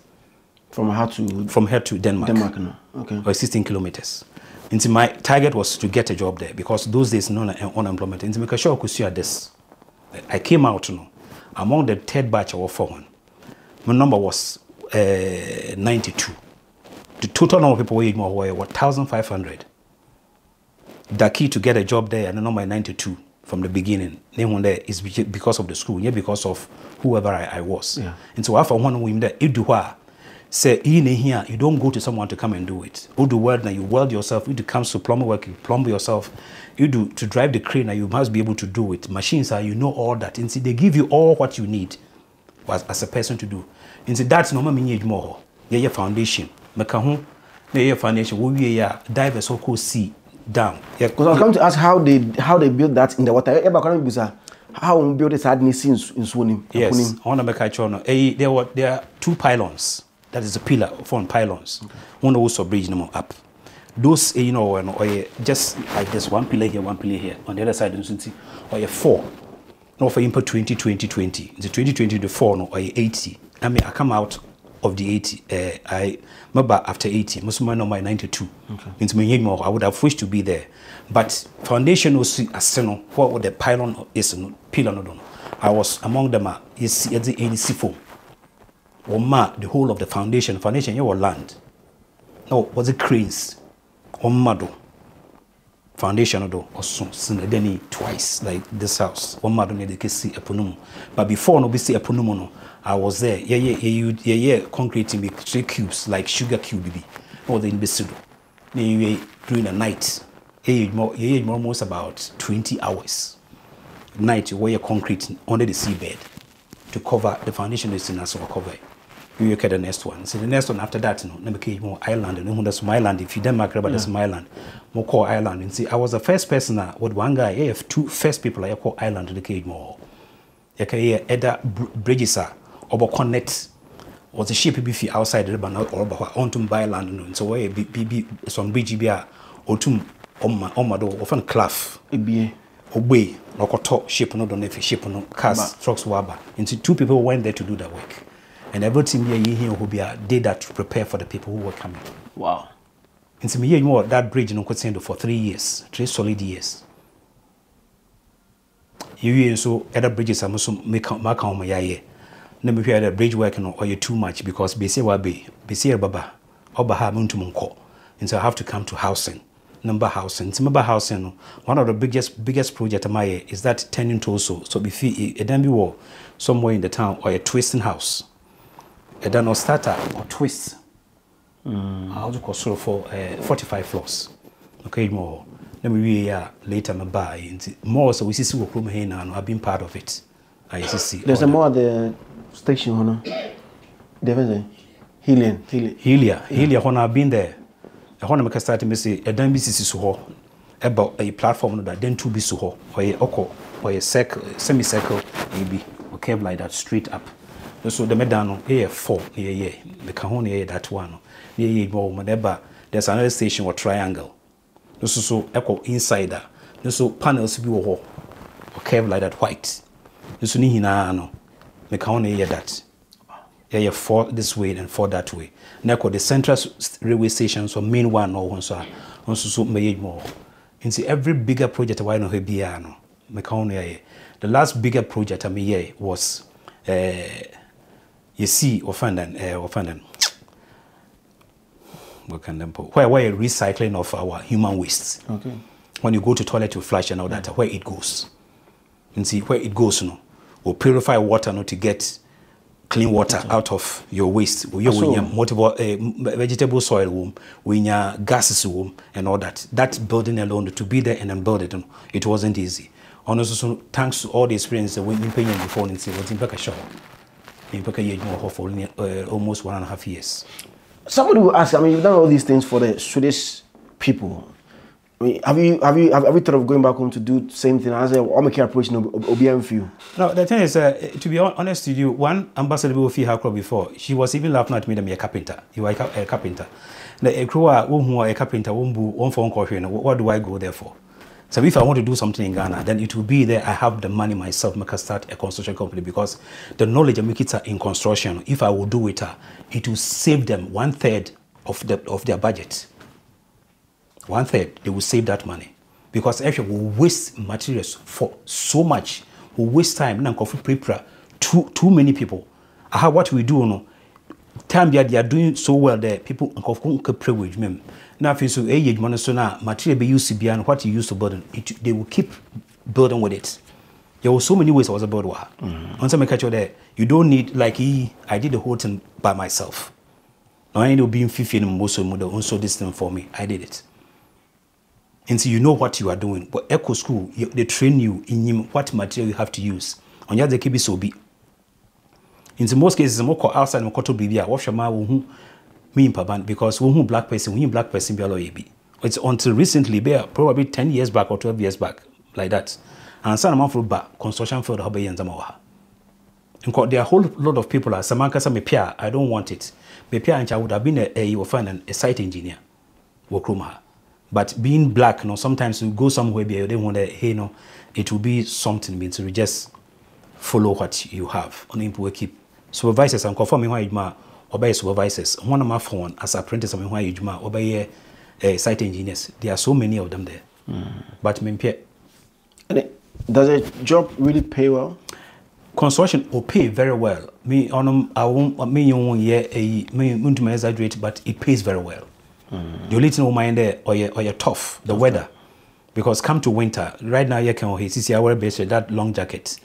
From here to Denmark. Denmark, no. Okay. Or 16 kilometers. And so my target was to get a job there because those days no unemployment. And so make sure I could see this. I came out, you know, among the third batch of foreman. My number was 92. The total number of people were 1,500. The key to get a job there and the number 92 from the beginning. Name there is because of the school, yeah, because of whoever I was. Yeah. And so after one woman there, you do what? Say in here, you don't go to someone to come and do it. You do weld now, you weld yourself. You do comes to plumber work, you plumb yourself. You do to drive the crane, you must be able to do it. Machines are, you know all that. And see, they give you all what you need as a person to do. And see, that's no mean more. Yeah, foundation. Mekahu, yeah, foundation. We dive so called sea down. Yeah, because I'll come to ask how they build that in the water. How we build this hardness in swimming. Yes, I want to make a choice. There are 2 pylons. That is a pillar for pylons. Okay. One also bridge them up. Those, you know, just like this, one pillar here. On the other side, you see, or 4. No, for input 20. The 2020 the 4 no, or 80. I mean, I come out of the 80. I remember after 80. Most of my number 92. Okay. Means me more. I would have wished to be there, but foundation was as what the pylon is pillar no. I was among them. You see, at the C4. The whole of the foundation you were land. No, was it cranes? Mado. Foundation do or soon twice like this house. Mado need to see a punum. But before no be see a punum, I was there. Yeah, concrete in 3 cubes like sugar cube be. Or the invisible. During the night. Almost about 20 hours. Night you wear concrete under the seabed to cover the foundation is in us or cover. You look at the next one. So the next one after that, never came more island. And that's my land. If you Denmark, but that's my land. More call island. And see, I was the first person with one guy. I have 2 first people I call island to the cage more. You can hear either bridges are or connect. Was a ship be outside the river or onto by land. So where be some bridge be or to on my door often clef. Obey or top ship no don't if ship no cars trucks waba. And so 2 people went there to do the work. And everything here who be did that to prepare for the people who were coming. Wow. And so me more that bridge no could send for 3 years, 3 solid years. You so other bridges are also make mark on my year. Never hear the bridge working or you too much because BC baba oba to munko. And so I have to come to housing. Number housing. Remember housing. One of the biggest project of my year is that turning to also. So if it then be war somewhere in the town or a twisting house. A done or starter or twist. I'll do cost for 45 floors. Okay, more. Let me later my buy. More so we see what room here now. I've been part of it. I see. There's a more at the station, honor. There's a Helia, when I've been there. I want to make a start to say a damn business is so about a platform that then 2 be so or a oko or a circle, semicircle, maybe or curve like that straight up. So the medano here 4 the Kahoni that one more there's another station or triangle. This is so echo insider. This so panels be or curve like that white. This ni no Kahoni that. Yeah, 4 this way and 4 that way. Now the central railway station, so main one or one so more. And see every bigger project why no here no Kahoni. The last bigger project I mean was you see, offending. What can them put? Where recycling of our human waste. Okay. When you go to toilet to flush and all that, where it goes. And see where it goes, no. Or purify water, no, to get clean water out of your waste. We have multiple vegetable soil womb, we have gases womb, and all that. That building alone to be there and then build it, it wasn't easy. Also, thanks to all the experience that we've been paying before, and see what's in back a shop. In Paka more for almost 1.5 years. Somebody will ask, I mean, you've done all these things for the Swedish people. I mean, have you thought of going back home to do the same thing? I say, I'm a care approach no OBM for you. No, the thing is, to be honest with you, one ambassador will feel her before. She was even laughing at me that I'm a carpenter. You are a carpenter. The crew who are a carpenter won't phone call here. What do I go there for? So if I want to do something in Ghana, then it will be there. I have the money myself. I can start a construction company because the knowledge I make it in construction. If I will do it, it will save them 1/3 of their budget. 1/3, they will save that money because actually we waste materials for so much. We waste time. Now, prepare too many people. What we do, no time they are doing so well there. People can pray with me. Now, if you so material be used to be and what you used to build, they will keep building with it. There were so many ways I was about to. On some catch there, you don't need like I did the whole thing by myself. Now I ended up being 50 and most of them also this thing for me. I did it. And so you know what you are doing. But Echo School, they train you in what material you have to use. On your keep so be. In most cases, I'm more outside and to be there. What shall my me in Paban because when black person be a lawyer. It's until recently, probably 10 years back or 12 years back, like that. And some amount of back construction field hobby and Zamawa. And there are a whole lot of people. Samanka me Pia, I don't want it. Me Pia and I would have been a site engineer. Workruma. But being black, you know, sometimes you go somewhere you don't want to, hey, no, it will be something means you just follow what you have. On people keep supervisors and conforming why you obey supervisors. One of my phone as apprentice of why you obey site engineers. There are so many of them there. But me does a job really pay well? Construction will pay very well. Me on I won't me me exaggerate, but it pays very well. The only thing mind there or you're tough, the weather. Because come to winter, right now you can see I wear that long jacket.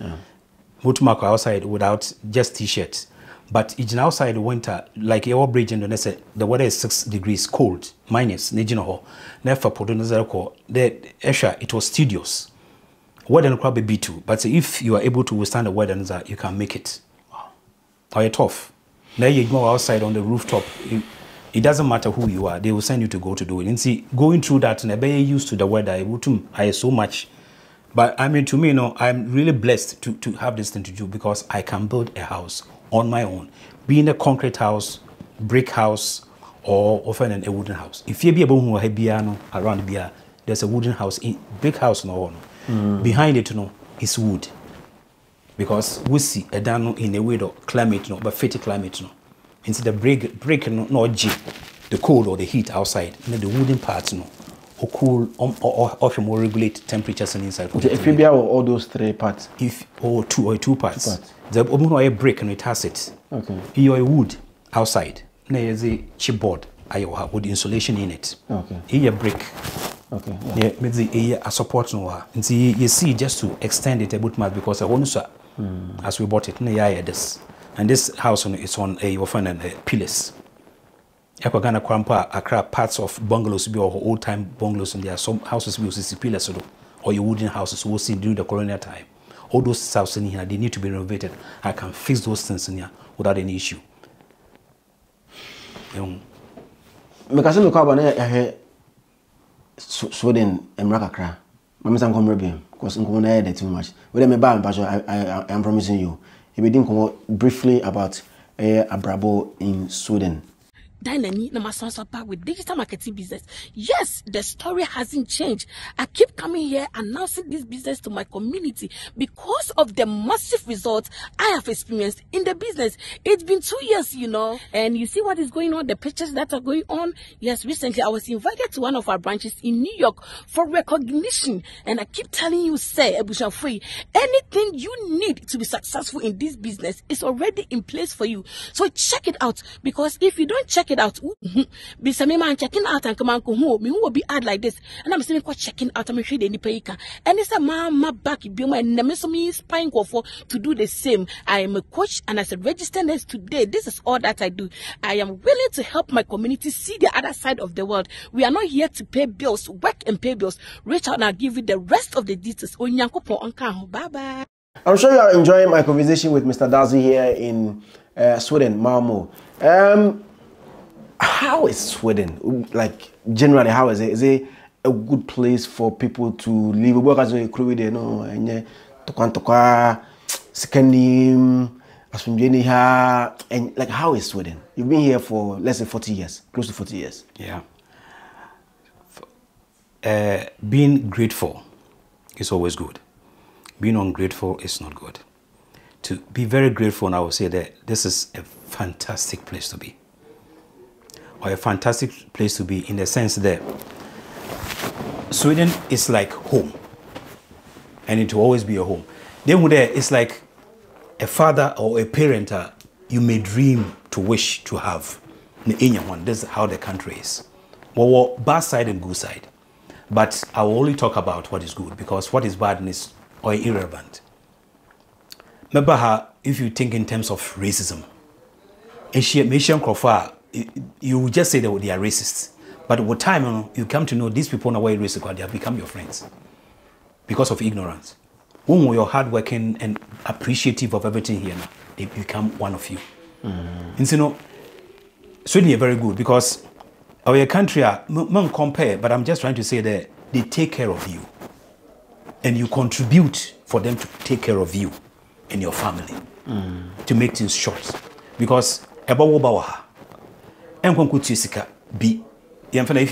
Mutumako outside without just t-shirts. But it's outside winter, like your bridge in the weather is 6 degrees cold, minus Nejino. Never put on the Esha, it was tedious. Weather probably be too, but if you are able to withstand the weather, you can make it. Wow. Or you're tough. Now you go outside on the rooftop. It doesn't matter who you are, they will send you to go to do it. And see, going through that, and be used to the weather, I so much. But I mean, to me, you know, I'm really blessed to have this thing to do because I can build a house on my own. Be in a concrete house, brick house, or often a wooden house. If you be able to have piano around the there's a wooden house, brick house, no. Behind it, you know, is wood. Because we see a down in a way of climate, you know, but fetid climate, you know. Instead of break no G, the cold or the heat outside, and the wooden parts, you know, or cool or more regulate temperatures and inside. If you be all those 3 parts, if or two parts, the open a brick and it has it. Okay. You are wood outside. There is a chipboard. I have with insulation in it. Okay. Here brick. Okay. Yeah, maybe a support no. And see, you see, just to extend it a bit more because I want to as we bought it. This. And this house is on a pillars. Ghana Kwampa, Accra, parts of bungalows be or old time bungalows, and there are some houses we see pillars or your wooden houses we see during the colonial time. All those houses in here, they need to be renovated. I can fix those things in here without any issue. Because I'm going Sweden and Accra. I'm going to because I'm going to edit too much. But I am promising you. We didn't come briefly about Abrabo in Sweden. Dynamic back with digital marketing business. Yes, the story hasn't changed. I keep coming here announcing this business to my community because of the massive results I have experienced in the business. It's been 2 years, you know, and you see what is going on, the pictures that are going on. Yes, recently I was invited to one of our branches in New York for recognition, and I keep telling you, say, Ebusha Free, anything you need to be successful in this business is already in place for you. So check it out, because if you don't check it out, be some man checking out and come on home, me will be ad like this, and I'm saying quite checking out. I'm sure any payka, and it's a mama back be my me spine for to do the same. I am a coach, and as a registered nurse today, this is all that I do. I am willing to help my community see the other side of the world. We are not here to pay bills, work and pay bills. Reach out and I'll give you the rest of the details. Bye bye. I'm sure you are enjoying my conversation with Mr. Dadzie here in Sweden, Malmo. How is Sweden? Like generally, how is it? Is it a good place for people to live? Work as a crew, you know, and and like how is Sweden? You've been here for let's say 40 years, close to 40 years. Yeah. Being grateful is always good. Being ungrateful is not good. To be very grateful, and I will say that this is a fantastic place to be. Or a fantastic place to be in the sense that Sweden is like home. And it will always be a home. Then there, it's like a father or a parent you may dream to wish to have. This is how the country is. Well, bad side and good side. But I will only talk about what is good because what is bad is or irrelevant. Remember how, if you think in terms of racism, you will just say that they are racist. But with time, you come to know these people are not racist, they have become your friends because of ignorance. When you're hardworking and appreciative of everything here, they become one of you. And so, Sweden is very good because our country, compare, but I'm just trying to say that they take care of you. And you contribute for them to take care of you and your family to make things short. Because if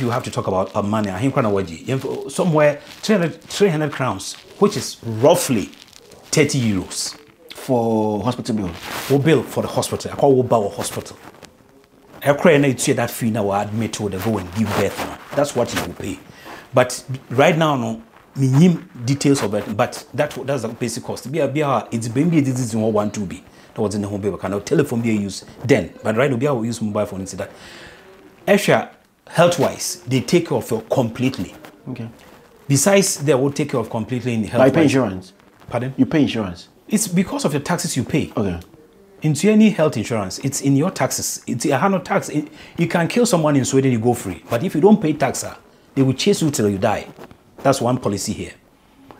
you have to talk about money, somewhere 300 crowns, which is roughly 30 euros. For hospital bill? Or bill for the hospital. I call Obawa hospital. I cry and say that fee now admit to go and give birth. That's what you will pay. But right now, no, details of it, but that's the basic cost. It's maybe this is 1 2 be. That was in the home paper. Cannot telephone be used then, but right now we use mobile phone instead. Extra health-wise, they take care of you completely. Okay. Besides, they will take care of completely in health. But you pay insurance. Pardon? You pay insurance. It's because of the taxes you pay. Okay. Into any health insurance, it's in your taxes. It's a hand of tax. You can kill someone in Sweden, you go free. But if you don't pay tax, they will chase you till you die. That's one policy here.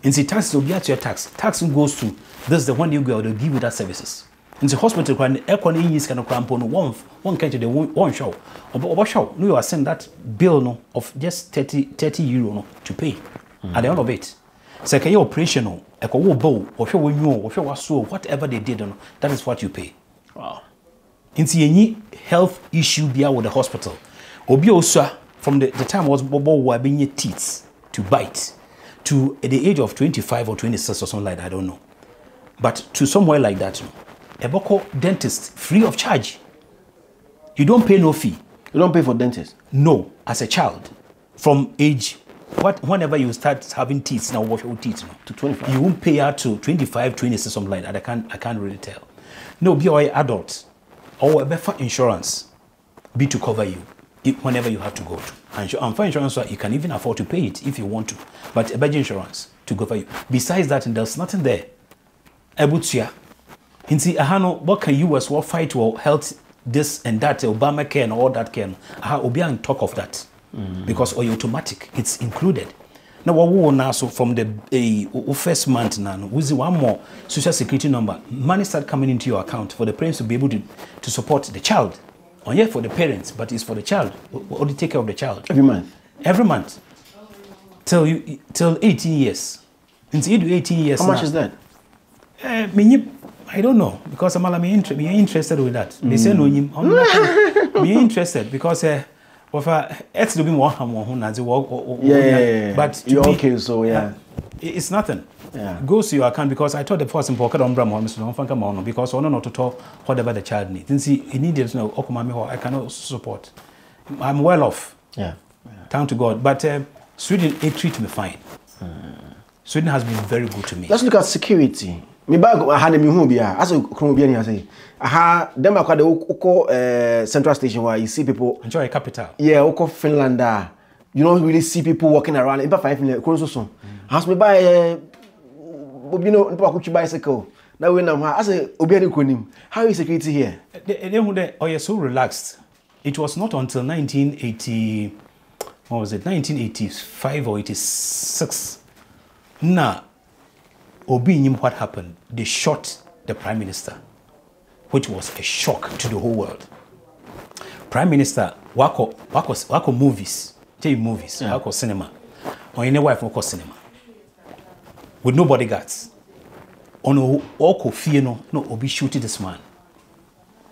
And the taxes will be at your tax. Tax goes to this is the one you go, they'll give you that services. In the hospital, when economy is kind of cramp on one country, they won't show. Or show, you are sending that bill of just 30 euro to pay at the end of it. So, can you operational, whatever they did, that is what you pay. Wow. Into any health issue with the hospital. Obi also from the time was Bobo being teeth to bite to the age of 25 or 26 or something like that, I don't know. But to somewhere like that, a Boko dentist free of charge. You don't pay no fee. You don't pay for dentist? No, as a child. From age whenever you start having teeth now, wash your teeth now to 25. You won't pay out to 25, 26, something like that. I can't really tell. No, be an adult or a better insurance be to cover you whenever you have to go to. And for insurance, you can even afford to pay it if you want to. But a better insurance to cover you. Besides that, there's nothing there. Ebutia. And see, what can you as well fight to health this and that, Obamacare and all that can. I'll be on top of that. Because or automatic, it's included. Now what we now so from the first month now, with one more social security number, money start coming into your account for the parents to be able to support the child. Or yeah, for the parents, but it's for the child. Or to take care of the child. Every month. Every month. Till 18 years. Until you do 18 years. How much is that? I don't know because I'm interested with that. They say no, I'm interested because. It's to be more but you're okay, so yeah. It's nothing. Yeah. It goes to your account because I thought the first important because I don't know to talk whatever the child needs. And see, he needed to know, I cannot support. I'm well off. Yeah. Thank to God. But Sweden, it treats me fine. Sweden has been very good to me. Let's look at security. Me bag had me home here. As a Colombian say. Them are the central station where you see people enjoy a capital. Yeah, Oko Finland. You don't really see people walking around. In 5 minutes, has me buy you know, bicycle. Now when I'm as a Obiani Kunim. How is security here? You're so relaxed. It was not until 1980, what was it, 1985 or 86. Nah. Obi knew what happened. They shot the Prime Minister, which was a shock to the whole world. Prime Minister wako movies, wako cinema. Or your wife wako cinema. With no bodyguards. On wako fear no obi shooting this man.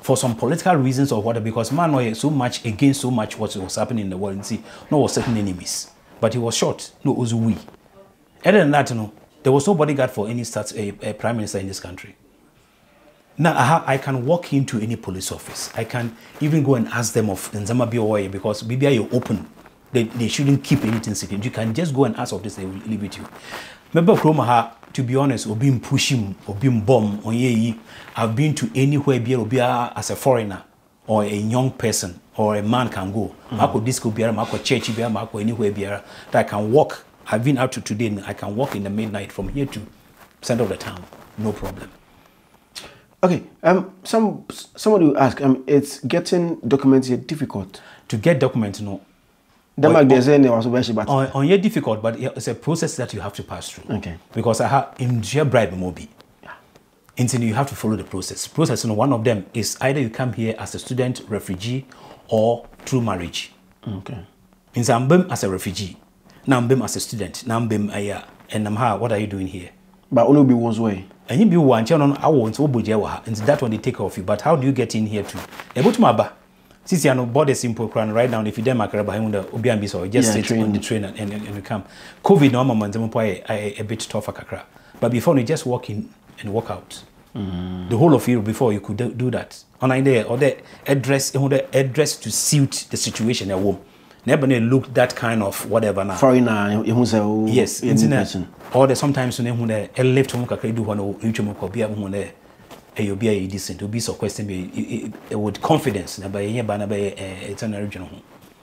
For some political reasons or whatever, because man was so much against so much what was happening in the world and see no was certain enemies. But he was shot. No, it was we. Other than that, there was no bodyguard for any prime minister in this country. Now I can walk into any police office. I can even go and ask them of Nzama BOA because maybe you're open. They shouldn't keep anything secret. You can just go and ask of this, they will leave it to you. Remember Kromaha, to be honest, or being pushing or being bomb on ye, I've been to anywhere be as a foreigner or a young person or a man can go. Mako disco beer, Mako church beer, Mako anywhere beer that I can walk. I've been out to today and I can walk in the midnight from here to center of the town. No problem. Okay. Somebody will ask, it's getting documents here difficult. To get documents, no. On your difficult, but it's a process that you have to pass through. Okay. Because I have in share bribe mobi. Until you have to follow the process. Process, one of them is either you come here as a student, refugee, or through marriage. Okay. In Zambim as a refugee, now I'm as a student, now I'm and what are you doing here? But only be one's way. And you be one channel, I won't and that one they take off you. But how do you get in here too? Able to my since you are not body simple crown right now, if you don't behind the Obiambi, so just sit on the train and you come. COVID no moment a bit tougher kakra. But before you just walk in and walk out. The whole of Europe before you could do that. On idea or the address to suit the situation at home. Never look that kind of whatever now. Foreigner, yes, or the sometimes when they left home kakra do one or be able to you'll be decent to be so question with confidence by it's an original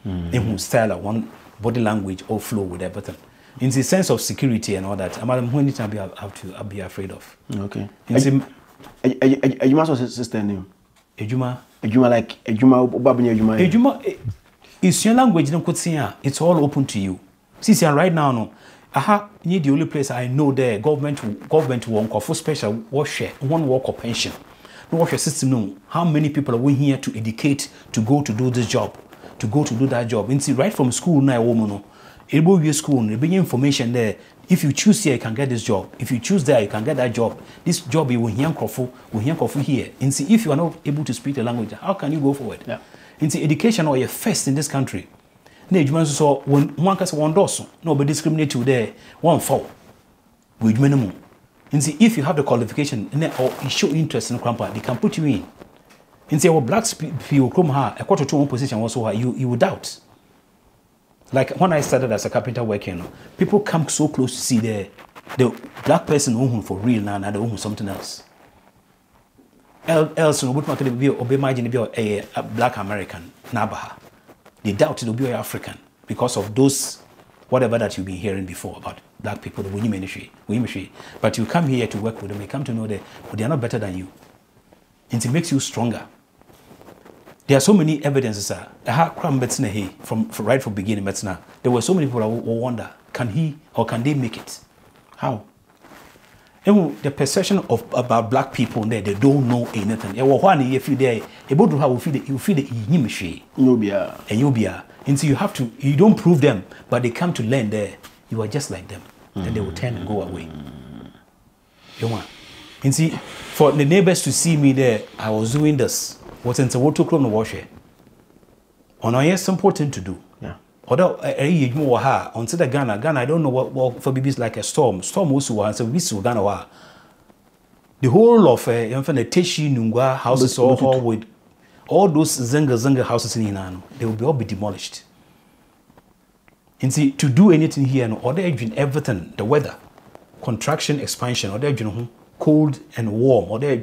in style one body language or flow with everything in the sense of security and all that I'm when it I'll be afraid of. Okay. Ejuma sister name Ejuma like Ejuma is your language it's all open to you. See right now no the only place I know there government won't for special worship one work of pension. No worship system no. How many people are we here to educate to go to do this job, to go to do that job? And see right from school now woman no. Able your school, there be information there. If you choose here, you can get this job. If you choose there, you can get that job. This job you will hear kofu here. And see if you are not able to speak the language, how can you go forward? Yeah. And see education or you're first in this country. So when one can one does no but discriminate you there one fall with minimum. And see if you have the qualification or you show interest in the camp, they can put you in. And see our black people come here a quarter to one position also you would doubt. Like when I started as a carpenter working, people come so close to see the black person who for real now and who something else. Else no but market be imagine be a black American Nabaha. They doubt it will be African because of those whatever that you've been hearing before about black people, the women. But you come here to work with them, you come to know that they are not better than you. And it makes you stronger. There are so many evidences from right from beginning. There were so many people who wonder, can he or can they make it? How? And the perception about black people there, they don't know anything. If you there, able to have you feel the you'll be and so you don't prove them, but they come to learn there. You are just like them. Then they will turn and go away. You want? And see, for the neighbors to see me there, I was doing this. What's in the water club no wash it. On it's important to do. Yeah. Although on the Ghana, I don't know what for babies like a storm. Storm also was a whistle Ghana. The whole of Teshi Nungwa houses all with all those Zenga houses in Inano, they will all be demolished. And see, to do anything here, or they're everything, the weather, contraction, expansion, or they're cold and warm, or they're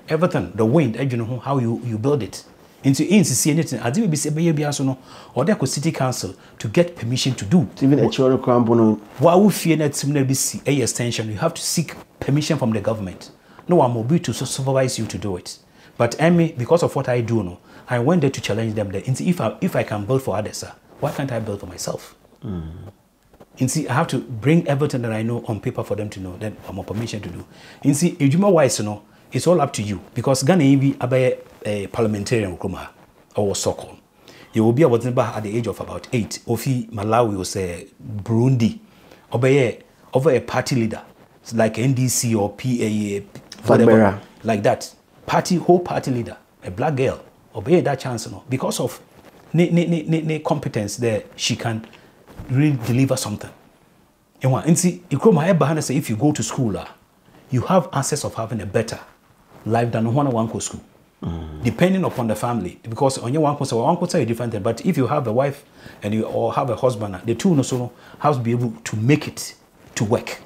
everything, the wind, how you build it. And so, in see anything, I didn't be say, or there could city council to get permission to do. Even a children cramp. Why would fear that similar a extension? You have to seek permission from the government. No, I'm mobile to supervise you to do it. But because of what I do, I went there to challenge them there. And see, if I can build for others, why can't I build for myself? And see, I have to bring everything that I know on paper for them to know that I'm on permission to do. And see, Ejuma wise, it's all up to you because Ghana be a parliamentarian or so-called. You will be able to at the age of about 8. Ofi Malawi or say Burundi. Over a party leader. It's like NDC or PAA, whatever. Like that. Whole party leader. A black girl. Obey that chance, no. Because of competence there, she can really deliver something. And see, if you go to school, you have access of having a better life than one go school. Depending upon the family, because on your one could say different thing. But if you have a wife and you or have a husband, the two also have to be able to make it to work.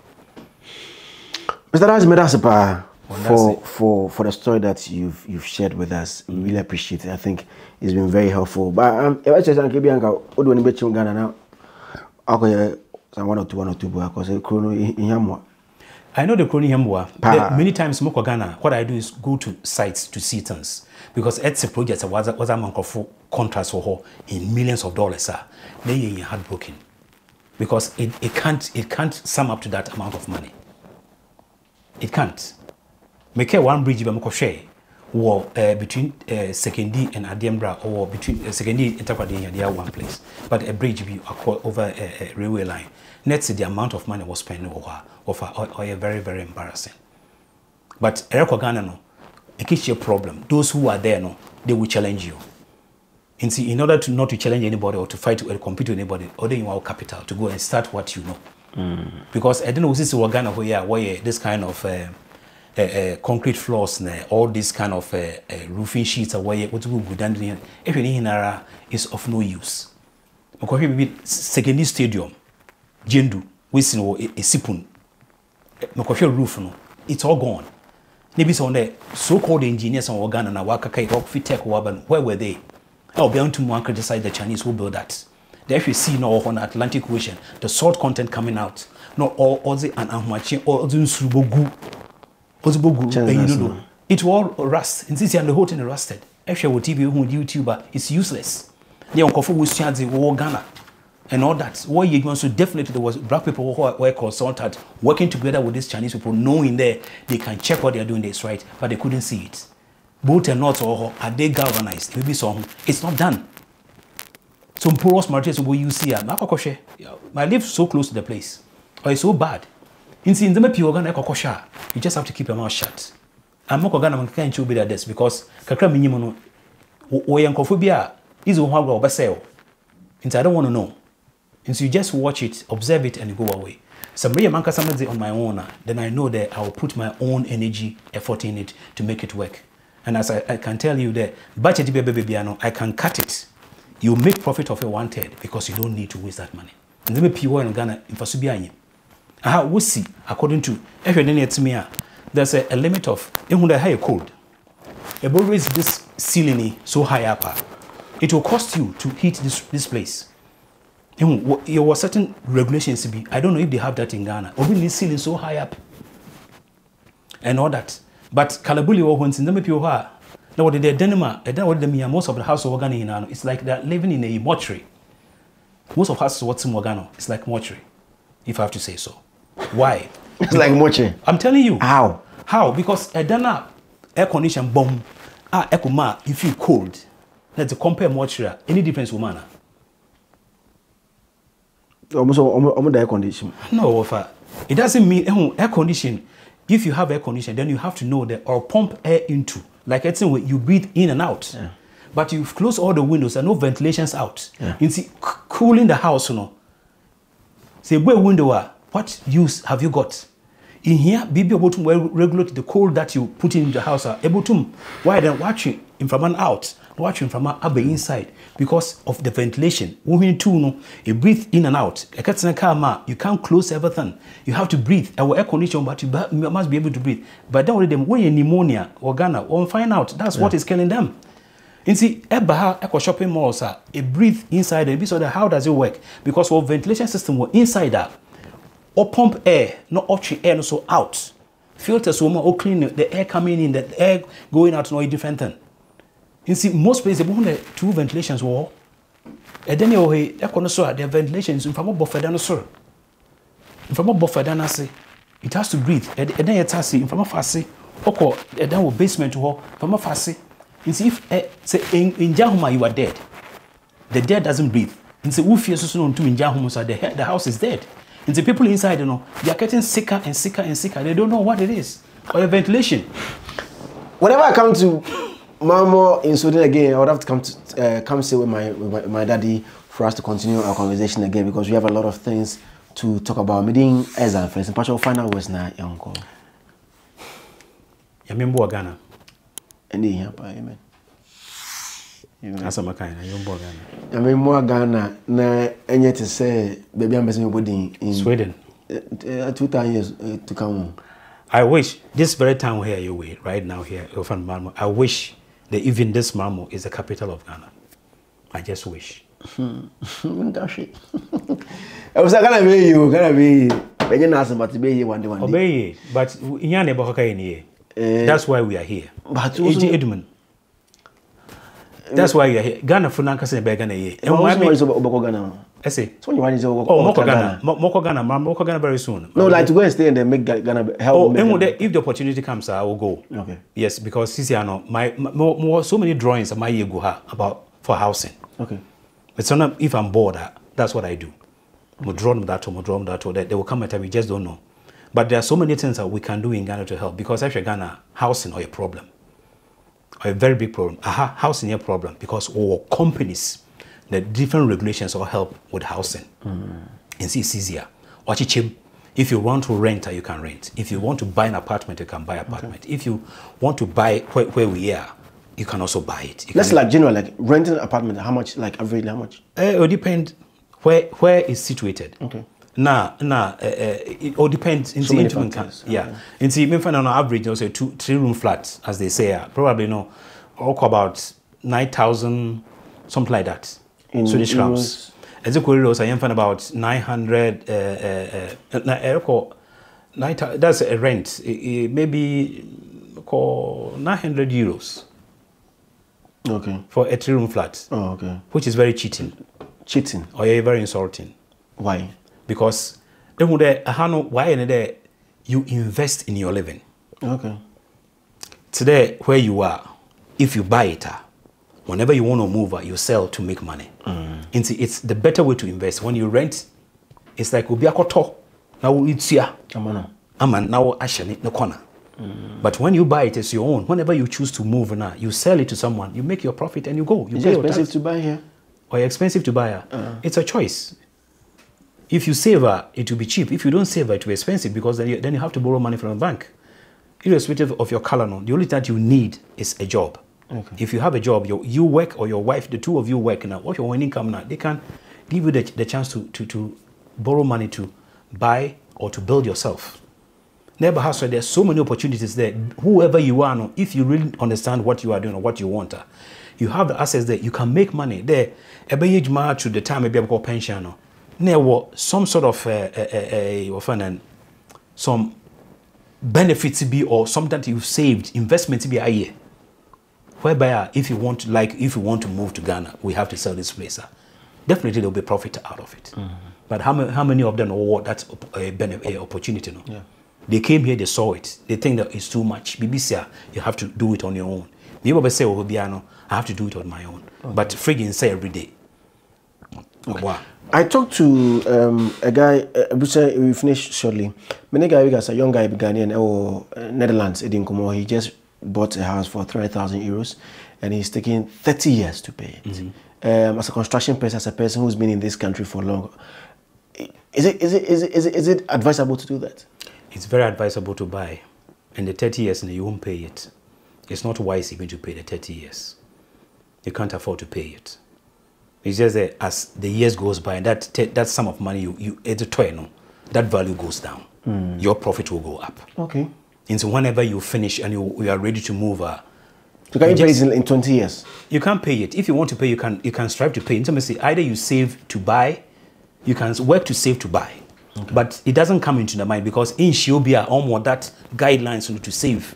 Mr. Dadzie, for the story that you've shared with us, we really appreciate it. I think it's been very helpful. But if I say something, what do you want to Ghana now? Okay, one or two because I know the Crony Hemwa. Many times in Ghana, what I do is go to sites to see things. Because it's a project that was a month of contracts for her in millions of dollars. They are heartbroken. Because it can't sum up to that amount of money. It can't. Make one bridge between Sekendi and Adiembra, or between Sekendi and Takwadi, they are one place. But a bridge over a railway line. Let's say the amount of money was spent over very, very embarrassing. But Eriko Ghana, no, it is your problem. Those who are there, no, they will challenge you. And see, in order to not to challenge anybody or to fight or compete with anybody, or then you have capital to go and start what you know. Because I don't know, this is Ghana where this kind of concrete floors, all this kind of roofing sheets, where what we go down here, if anything is of no use. Because we second stadium. Jendu, Wisin or a sipun, Mokosho roof, no, it's all gone. Maybe some the so-called engineers on Ghana and Wakakai, Rockfitek, Waban, where were they? I'll be on to one criticize the Chinese who built that. They actually see no on Atlantic Ocean, the salt content coming out, not all Aussie and Ahmachi or Ozubogu, it will all rust. And since you're the whole thing rusted, actually, what TV who YouTuber is useless. They on Kofu Wusiazi or Ghana. And all that. What you want, so definitely there was black people who were consulted, working together with these Chinese people, knowing they can check what they're doing is right, but they couldn't see it. Both and not or are they galvanized? Maybe some. It's not done. Some porous materials will you see. I live so close to the place. Or it's so bad. In seeing them you just have to keep your mouth shut. I'm not going to be at this because Kakra Minimono or Yankophobia is a whole I don't want to know. And so you just watch it, observe it, and you go away. Somebody manka somebody on my own, then I know that I will put my own energy, effort in it to make it work. And as I can tell you that, budget baby, I can cut it. You make profit of a 1/3 because you don't need to waste that money. And then people in Ghana in Fasubiani. We see, according to there's a limit of high cold. Always this ceiling so high up. It will cost you to heat this place. There were certain regulations to be. I don't know if they have that in Ghana. Or really ceiling so high up. And all that. But Kalabuli or once in the people who are now what they denima, and then what they mean most of the house of Ghana, it's like they're living in a mortuary. Most of us what's in Ghana, it's like mortuary. If I have to say so. Why? It's like mortuary. I'm telling you. How? How? Because Dana air condition bomb, ekuma, you feel cold. Let's compare mortuary. Any difference with manner? Almost air condition. No, it doesn't mean air condition. If you have air condition, then you have to know that or pump air into. Like it's saying you breathe in and out. Yeah. But you've closed all the windows and no ventilations out. Yeah. You see, cooling the house, you know. Say, where window are? What use have you got? In here, be able to regulate the cold that you put in the house. Able to why then watch it in from and out. Watching from up inside because of the ventilation. When you breathe in and out. You can't close everything. You have to breathe. Our air condition, but you must be able to breathe. But then when you pneumonia or Ghana, or find out that's what is killing them. You see, echo shopping malls, it breathe inside and so how does it work? Because our ventilation system were inside that. Or pump air, not option air, so out. Filters or clean the air coming in, the air going out, no different thing. You see, most places, they two ventilations wall. And then you have their ventilations in from a buffer than a sir. From a buffer than I say, it has to breathe. And then it's assy from a fussy, or a down basement wall from a fussy. You see, if say in Jahuma you are dead. The dead doesn't breathe. And so who fears so to in the house is dead. And the people inside, you know, they are getting sicker and sicker and sicker. They don't know what it is. Or your ventilation. Whenever I come to Mamo in Sweden again, I would have to come sit with my daddy for us to continue our conversation again, because we have a lot of things to talk about. Meeting Zionfelix and partial final was na uncle. Yamimbo Ghana. And here, amen. That's my kind. Yamimbo Ghana. Yamimbo Ghana. Na enye to say, baby, I'm missing body in Sweden. 2 years to come. I wish this very time here you wait right now here, I wish that even this Malmo is the capital of Ghana. I just wish. I was gonna be you, gonna be. But you're not about to be here one day. Obey, but that's why we are here. But Edmund. That's why we are here. Ghana for Nanka say Ghana ye. And why is about Ghana? I say. So you want to Moko Ghana very soon. No, like to go and stay and then make Ghana help. Oh, and if the opportunity comes, I will go. Okay. Yes, because Sisiano, so many drawings of my year go about for housing. Okay. But sometimes if I'm bored, that's what I do. Mo draw that, they will come at time, we just don't know. But there are so many things that we can do in Ghana to help, because actually Ghana housing or a problem, or a very big problem. Housing is a problem because our companies, the different regulations all help with housing. And see, it's easier. Watch it, if you want to rent, you can rent. If you want to buy an apartment, you can buy an apartment. Okay. If you want to buy where we are, you can also buy it. Let's like general, like renting an apartment, how much, like average, how much? It will depend where it's situated. Okay. It all depends. In so the factors. yeah. In the even on average, also 2-3 room flats, as they say, probably about 9,000, something like that. In Swedish crowns. As a query, also I am about 900. That's a rent. Maybe 900 euros. Okay. For a 3-room flat. Oh, okay. Which is very cheating. Cheating? Or very insulting. Why? Because you invest in your living. Okay. Today, where you are, if you buy it, whenever you want to move, you sell to make money. It's the better way to invest. When you rent, it's like ubiakoto. Now it's here. Aman now ashani no corner. But when you buy it as your own, whenever you choose to move now, you sell it to someone, you make your profit and you go. Is it expensive to buy here? Or expensive to buy? It's a choice. If you save it will be cheap. If you don't save it will be expensive, because then you have to borrow money from a bank. Irrespective of your color, the only thing that you need is a job. Okay. If you have a job, you work, or your wife, the two of you work now, what's your own income now? They can give you the chance to borrow money to buy or to build yourself. Never has, so there's so many opportunities there. Whoever you are now, if you really understand what you are doing or what you want, you have the assets there. You can make money there. Every age match to the time maybe I've got pension. Now, some sort of some benefits to be, or something that you've saved, investment to be a year. Whereby if you want to move to Ghana, we have to sell this place. Definitely there'll be profit out of it. But how many of them know that's a opportunity? No? Yeah. They came here, they saw it. They think that it's too much. BBC, you have to do it on your own. You say, I have to do it on my own. Okay. But friggin' say every day. Okay. Wow. I talked to a guy, we finished shortly. Many guy, a young guy, Ghanaian or Netherlands, he just bought a house for 300,000 euros and he's taking 30 years to pay it. As a construction person, as a person who's been in this country for long, is it advisable to do that? It's very advisable to buy. In the 30 years, you won't pay it. It's not wise even to pay the 30 years. You can't afford to pay it. It's just that as the years goes by, that sum of money that value goes down. Your profit will go up. Okay. And so whenever you finish and you are ready to move, so can you pay it in 20 years? You can't pay it. If you want to pay, you can strive to pay. In terms of either you save to buy, you can work to save to buy. Okay. But it doesn't come into the mind, because in Shiobia, almost that guidelines to save.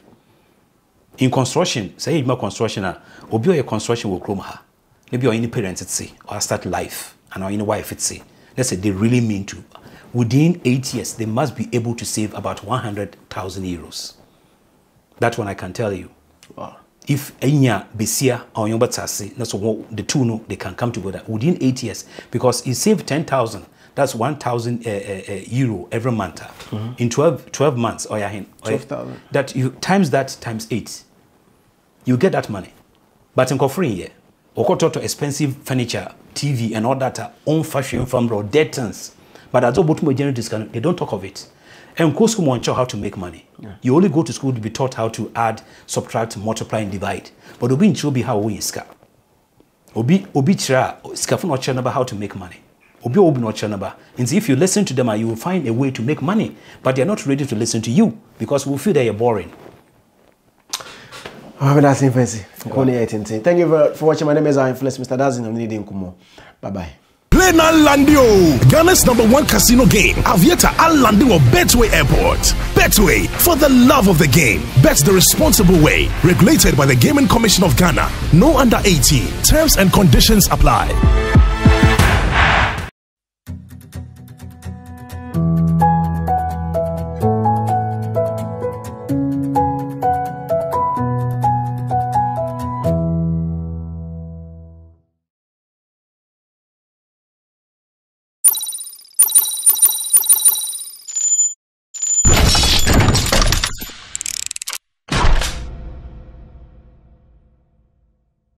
In construction, say more construction, or be a construction will come her. Maybe your any parents say, or start life, and our any wife it say. Let's say they really mean to. Within 8 years, they must be able to save about 100,000 euros. That one I can tell you. Wow. if Enya Besia or Yombatasi, that's what the two know they can come together within 8 years because he saved 10,000. That's 1,000 euro every month in 12 months. 12,000. That you times that times 8, you get that money. But in Kofrin here, Okototo expensive furniture, TV, and all that own fashion from raw debtors. But as a general discount, they don't talk of it. And go school won't show how to make money. Yeah. You only go to school to be taught how to add, subtract, multiply, and divide. But obi ncho be how we iska. Obi chira iska fun ochana how to make money. Obi no ochana. And if you listen to them, you will find a way to make money. But they are not ready to listen to you because we feel that you're boring. Oh, that's fancy. Thank you for watching. My name is Zionfelix. Mr. Dadzie, I'm needing Kumo. Bye-bye. Play now Landio, Ghana's #1 casino game. Aviator Al Landio Betway Airport. Betway, for the love of the game. Bet the responsible way. Regulated by the Gaming Commission of Ghana. No under 18. Terms and conditions apply.